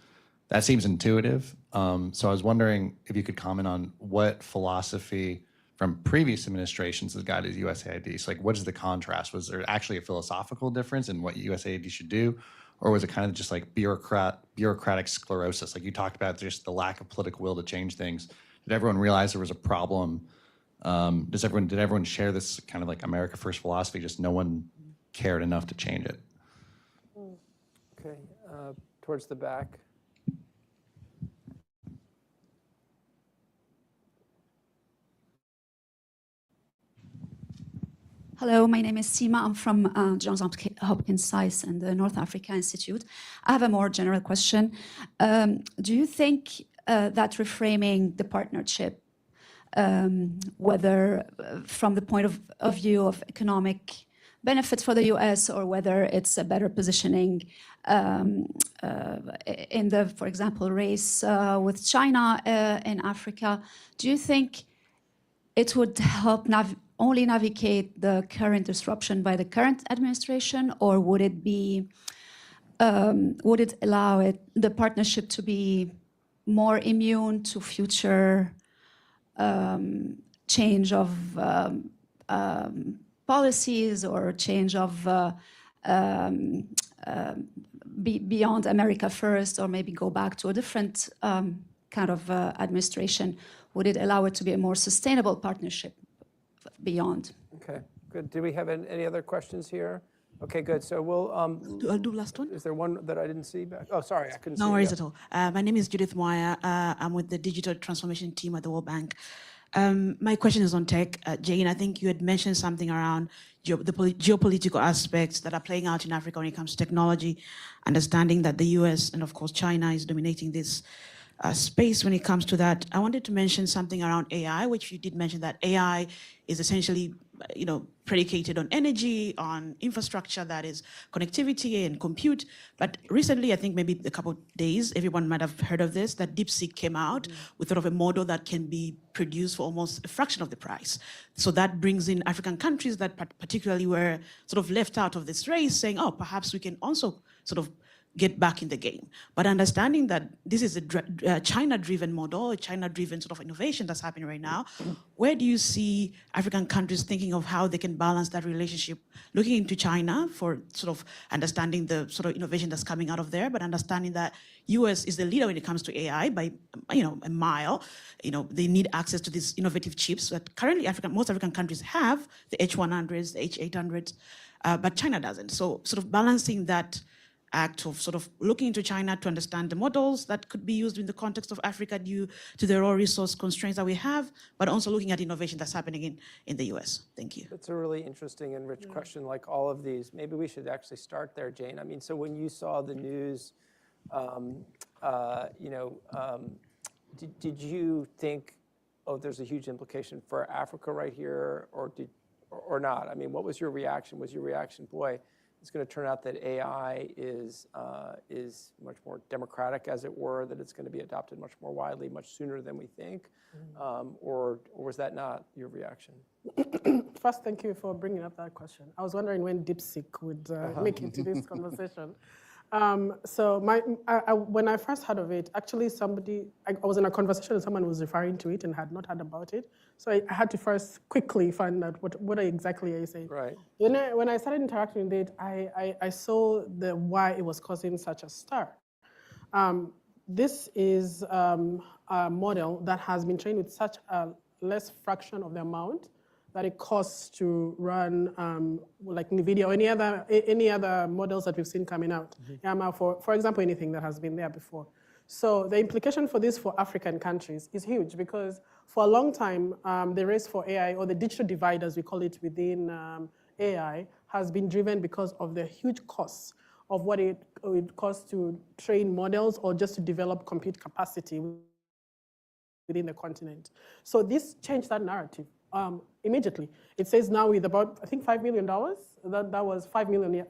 That seems intuitive. So I was wondering if you could comment on what philosophy from previous administrations has guided USAID. So like, what is the contrast? Was there actually a philosophical difference in what USAID should do? Or was it kind of just like bureaucratic sclerosis? Like you talked about just the lack of political will to change things. Did everyone realize there was a problem? Did everyone share this kind of like America First philosophy, just no one cared enough to change it? Okay, towards the back. Hello, my name is Sima. I'm from Johns Hopkins SAIS and the North Africa Institute. I have a more general question. Do you think that reframing the partnership, whether from the point of view of economic benefits for the US or whether it's a better positioning in the, for example, race with China in Africa, do you think it would help only navigate the current disruption by the current administration, or would it be, would it allow the partnership to be more immune to future change of policies or change of beyond America First, or maybe go back to a different kind of administration? would it allow it to be a more sustainable partnership beyond? Okay, good. Do we have any other questions here? Okay, good. So we'll. I'll do last one. Is there one that I didn't see back? Oh, sorry, I couldn't see. No worries Yeah. at all. My name is Judith Moya. I'm with the digital transformation team at the World Bank. My question is on tech. Jane, I think you had mentioned something around the geopolitical aspects that are playing out in Africa when it comes to technology, understanding that the US and of course China is dominating this space when it comes to that. I wanted to mention something around AI, which you did mention that AI is essentially, predicated on energy, on infrastructure that is connectivity and compute. But recently, I think maybe a couple of days, everyone might have heard of this, that DeepSeek came out with sort of a model that can be produced for almost a fraction of the price. So that brings in African countries that particularly were sort of left out of this race, saying, oh, perhaps we can also sort of get back in the game. But understanding that this is a China-driven model, a China-driven sort of innovation that's happening right now, where do you see African countries thinking of how they can balance that relationship, looking into China for sort of understanding the sort of innovation that's coming out of there, but understanding that US is the leader when it comes to AI by, a mile. They need access to these innovative chips that currently most African countries have, the H100s, the H800s, but China doesn't. So sort of balancing that act of sort of looking into China to understand the models that could be used in the context of Africa due to the raw resource constraints that we have, but also looking at innovation that's happening in the US. Thank you. That's a really interesting and rich question, like all of these. Maybe we should actually start there, Jane. I mean, so when you saw the news, did you think, oh, there's a huge implication for Africa right here, or not? I mean, what was your reaction? Was your reaction, boy, it's going to turn out that AI is much more democratic, as it were, that it's going to be adopted much more widely, much sooner than we think, or was that not your reaction? First, thank you for bringing up that question. I was wondering when DeepSeek would make it to this conversation. So when I first heard of it, actually I was in a conversation with someone who was referring to it and had not heard about it. So I had to first quickly find out what exactly are you saying. Right. When I started interacting with it, I saw why it was causing such a stir. This is a model that has been trained with such a less fraction of the amount that it costs to run like NVIDIA or any other models that we've seen coming out. For example, anything that has been there before. So the implication for this for African countries is huge because for a long time, the race for AI, or the digital divide as we call it within AI, has been driven because of the huge costs of what it costs to train models or just to develop compute capacity within the continent. So this changed that narrative. Immediately. It says now with about, I think, $5 million, that was $5 million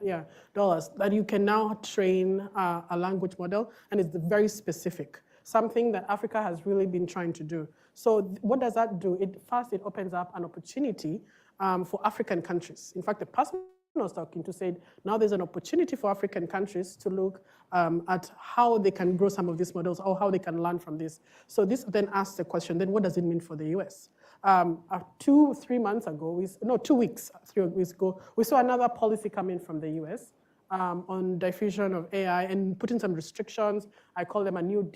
dollars, that you can now train a language model, and it's very specific, something that Africa has really been trying to do. So what does that do? First, it opens up an opportunity for African countries. In fact, the person I was talking to said, now there's an opportunity for African countries to look at how they can grow some of these models or how they can learn from this. So this then asks the question, then what does it mean for the US? 2 months ago, 2 weeks, 3 weeks ago, we saw another policy coming from the US on diffusion of AI and putting some restrictions. I call them a new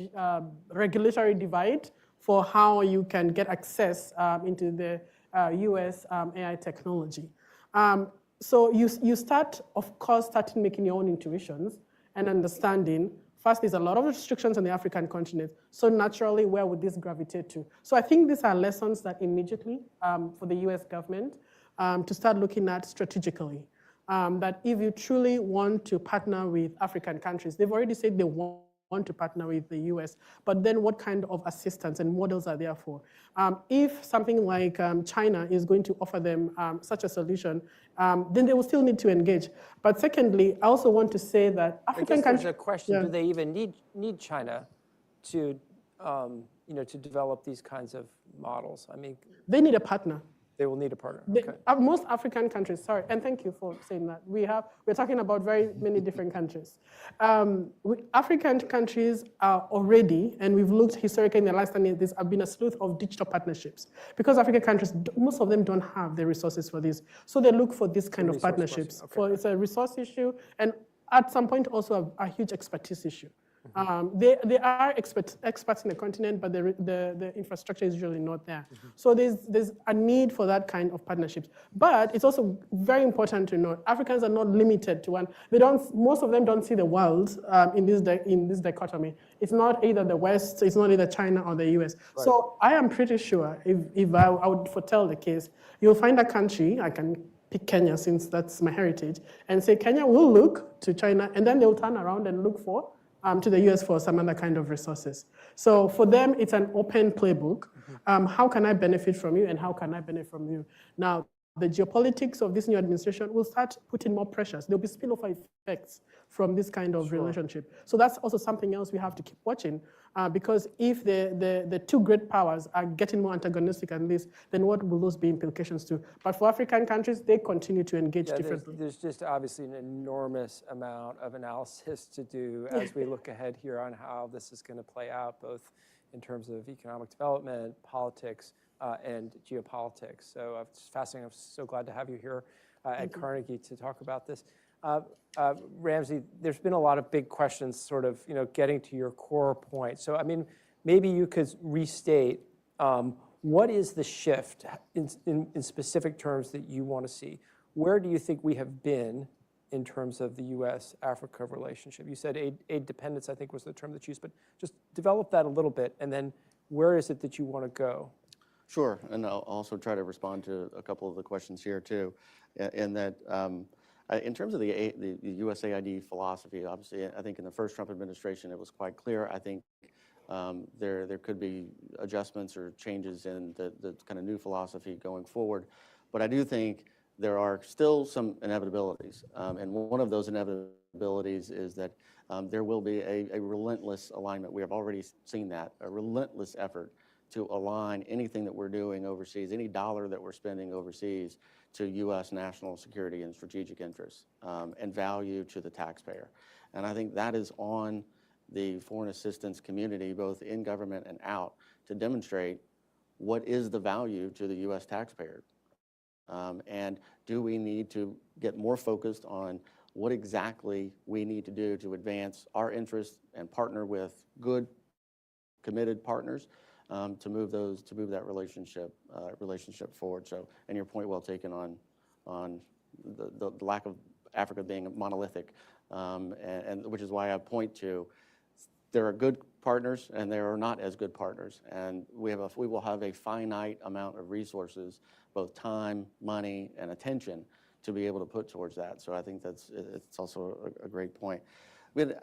regulatory divide for how you can get access into the US AI technology. So you start, of course, making your own intuitions and understanding. First, there's a lot of restrictions on the African continent. So naturally, where would this gravitate to? So I think these are lessons that immediately for the US government to start looking at strategically. That if you truly want to partner with African countries, they've already said they want to partner with the US, but then what kind of assistance and models are there for? If something like China is going to offer them such a solution, then they will still need to engage. But secondly, I also want to say that African countries— there's a question, do they even need China to, to develop these kinds of models? I mean— They need a partner. They will need a partner. Okay. Most African countries, sorry, and thank you for saying that. We're talking about very many different countries. African countries are already, and we've looked historically in the last 10 years, there have been a slew of digital partnerships. Because African countries, most of them don't have the resources for this. So they look for this kind of partnerships. Okay. It's a resource issue, and at some point also a huge expertise issue. They are experts in the continent, but the infrastructure is usually not there. So there's a need for that kind of partnerships. But it's also very important to note, Africans are not limited to one. Most of them don't see the world in this dichotomy. It's not either the West, it's not either China or the US. Right. So I am pretty sure if I would foretell the case, you'll find a country, I can pick Kenya since that's my heritage, and say Kenya will look to China, and then they'll turn around and look to the US for some other kind of resources. So for them, it's an open playbook. How can I benefit from you, and how can I benefit from you? Now, the geopolitics of this new administration will start putting more pressures. There'll be spillover effects from this kind of relationship. So that's also something else we have to keep watching, because if the two great powers are getting more antagonistic on this, then what will those be implications to? But for African countries, they continue to engage differently. There's just obviously an enormous amount of analysis to do as we look ahead here on how this is going to play out, both in terms of economic development, politics, and geopolitics. So it's fascinating. I'm so glad to have you here at Carnegie to talk about this. Ramsey, there's been a lot of big questions sort of, getting to your core point. So, I mean, maybe you could restate what is the shift in specific terms that you want to see? Where do you think we have been in terms of the U.S. Africa relationship? You said aid dependence, I think was the term that you used, but just develop that a little bit, and then where is it that you want to go? Sure, and I'll also try to respond to a couple of the questions here too, in that in terms of the USAID philosophy, obviously, I think in the first Trump administration it was quite clear. I think there could be adjustments or changes in the kind of new philosophy going forward, but I do think there are still some inevitabilities, and one of those inevitabilities is that there will be a relentless alignment. We have already seen that, a relentless effort to align anything that we're doing overseas, any dollar that we're spending overseas, to U.S. national security and strategic interests and value to the taxpayer. And I think that is on the foreign assistance community, both in government and out, to demonstrate what is the value to the U.S. taxpayer. And do we need to get more focused on what exactly we need to do to advance our interests and partner with good, committed partners to move that relationship forward. So, and your point well taken on the lack of Africa being monolithic, and which is why I point to there are good partners and there are not as good partners, and we will have a finite amount of resources, both time, money, and attention, to be able to put towards that. So I think it's also a great point. But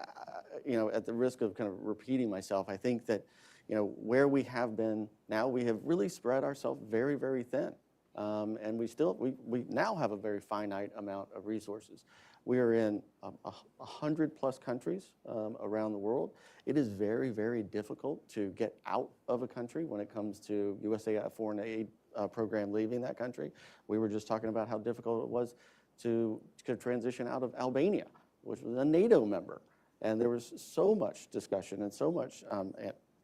at the risk of kind of repeating myself, I think that where we have been now, we have really spread ourselves very, very thin. And we now have a very finite amount of resources. We are in 100+ countries around the world. It is very, very difficult to get out of a country when it comes to USAID foreign aid program leaving that country. We were just talking about how difficult it was to transition out of Albania, which was a NATO member. And there was so much discussion and so much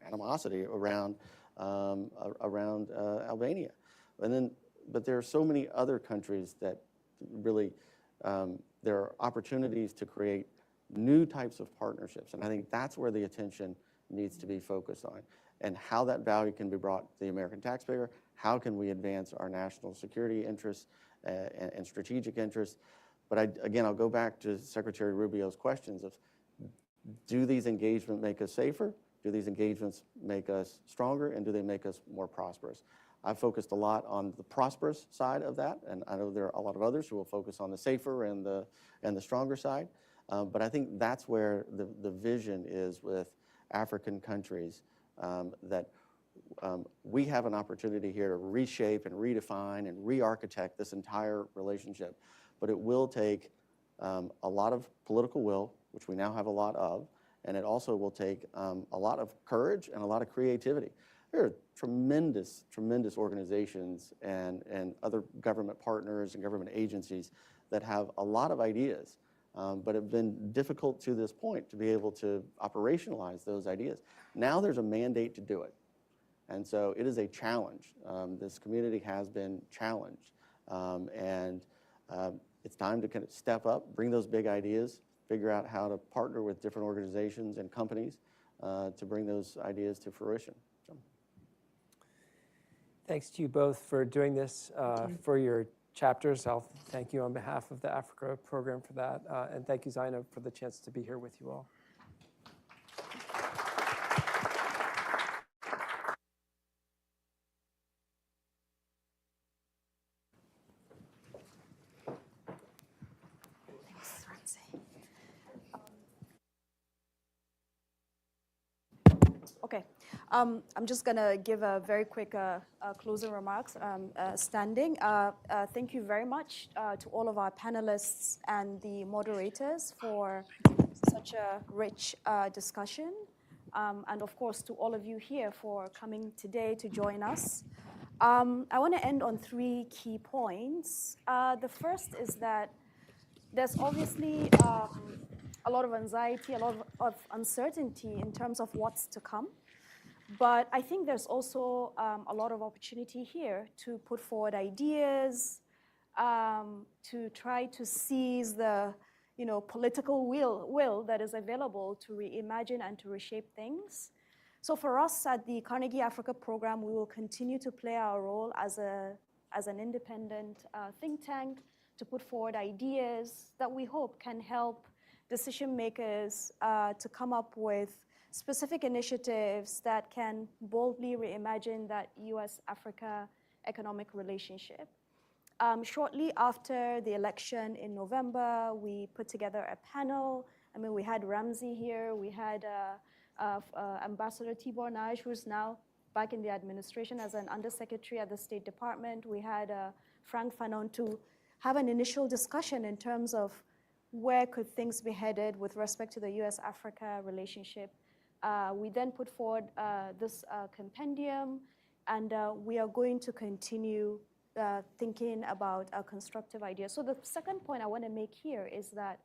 animosity around Albania. But there are so many other countries that really, there are opportunities to create new types of partnerships. And I think that's where the attention needs to be focused on, and how that value can be brought to the American taxpayer. How can we advance our national security interests and strategic interests? But again, I'll go back to Secretary Rubio's questions of, do these engagements make us safer? Do these engagements make us stronger? And do they make us more prosperous? I've focused a lot on the prosperous side of that, and I know there are a lot of others who will focus on the safer and the stronger side. But I think that's where the vision is with African countries, that we have an opportunity here to reshape and redefine and re-architect this entire relationship. But it will take a lot of political will, which we now have a lot of, and it also will take a lot of courage and a lot of creativity. There are tremendous, tremendous organizations and other government partners and government agencies that have a lot of ideas, but have been difficult to this point to be able to operationalize those ideas. Now there's a mandate to do it. And so it is a challenge. This community has been challenged. And it's time to kind of step up, bring those big ideas figure out how to partner with different organizations and companies to bring those ideas to fruition. So. Thanks to you both for doing this for your chapters. I'll thank you on behalf of the Africa program for that. And thank you, Zainab, for the chance to be here with you all. Okay, I'm just gonna give a very quick closing remarks. Standing. Thank you very much to all of our panelists and the moderators for such a rich discussion. And of course, to all of you here for coming today to join us. I want to end on 3 key points. The first is that there's obviously a lot of anxiety, a lot of uncertainty in terms of what's to come. But I think there's also a lot of opportunity here to put forward ideas, to try to seize the political will that is available to reimagine and to reshape things. So for us at the Carnegie Africa Program, we will continue to play our role as an independent think tank to put forward ideas that we hope can help decision makers to come up with specific initiatives that can boldly reimagine that U.S. Africa economic relationship. Shortly after the election in November, we put together a panel. I mean, we had Ramsey here, we had Ambassador Tibor Naj, who's now back in the administration as an undersecretary at the State Department. We had Frank Fanon to have an initial discussion in terms of where could things be headed with respect to the U.S.-Africa relationship. We then put forward this compendium, and we are going to continue thinking about constructive ideas. So the second point I want to make here is that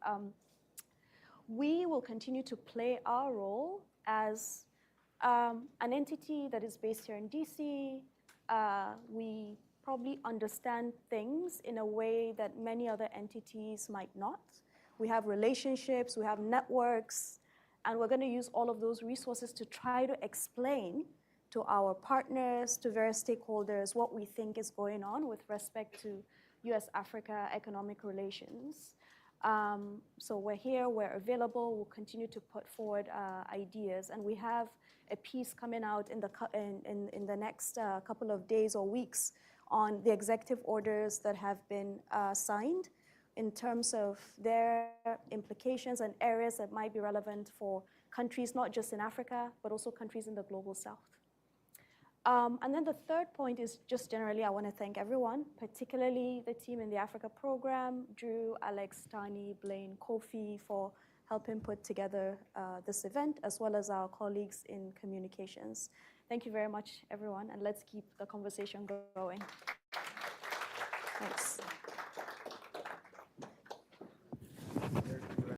we will continue to play our role as an entity that is based here in DC. We probably understand things in a way that many other entities might not. We have relationships, we have networks, and we're going to use all of those resources to try to explain to our partners, to various stakeholders, what we think is going on with respect to U.S.-Africa economic relations. So we're here, we're available, we'll continue to put forward ideas, and we have a piece coming out in the next couple of days or weeks on the executive orders that have been signed in terms of their implications and areas that might be relevant for countries, not just in Africa, but also countries in the global south. And then the third point is just generally, I want to thank everyone, particularly the team in the Africa program, Drew, Alex, Tani, Blaine, Kofi, for helping put together this event, as well as our colleagues in communications. Thank you very much, everyone, and let's keep the conversation going. Thanks.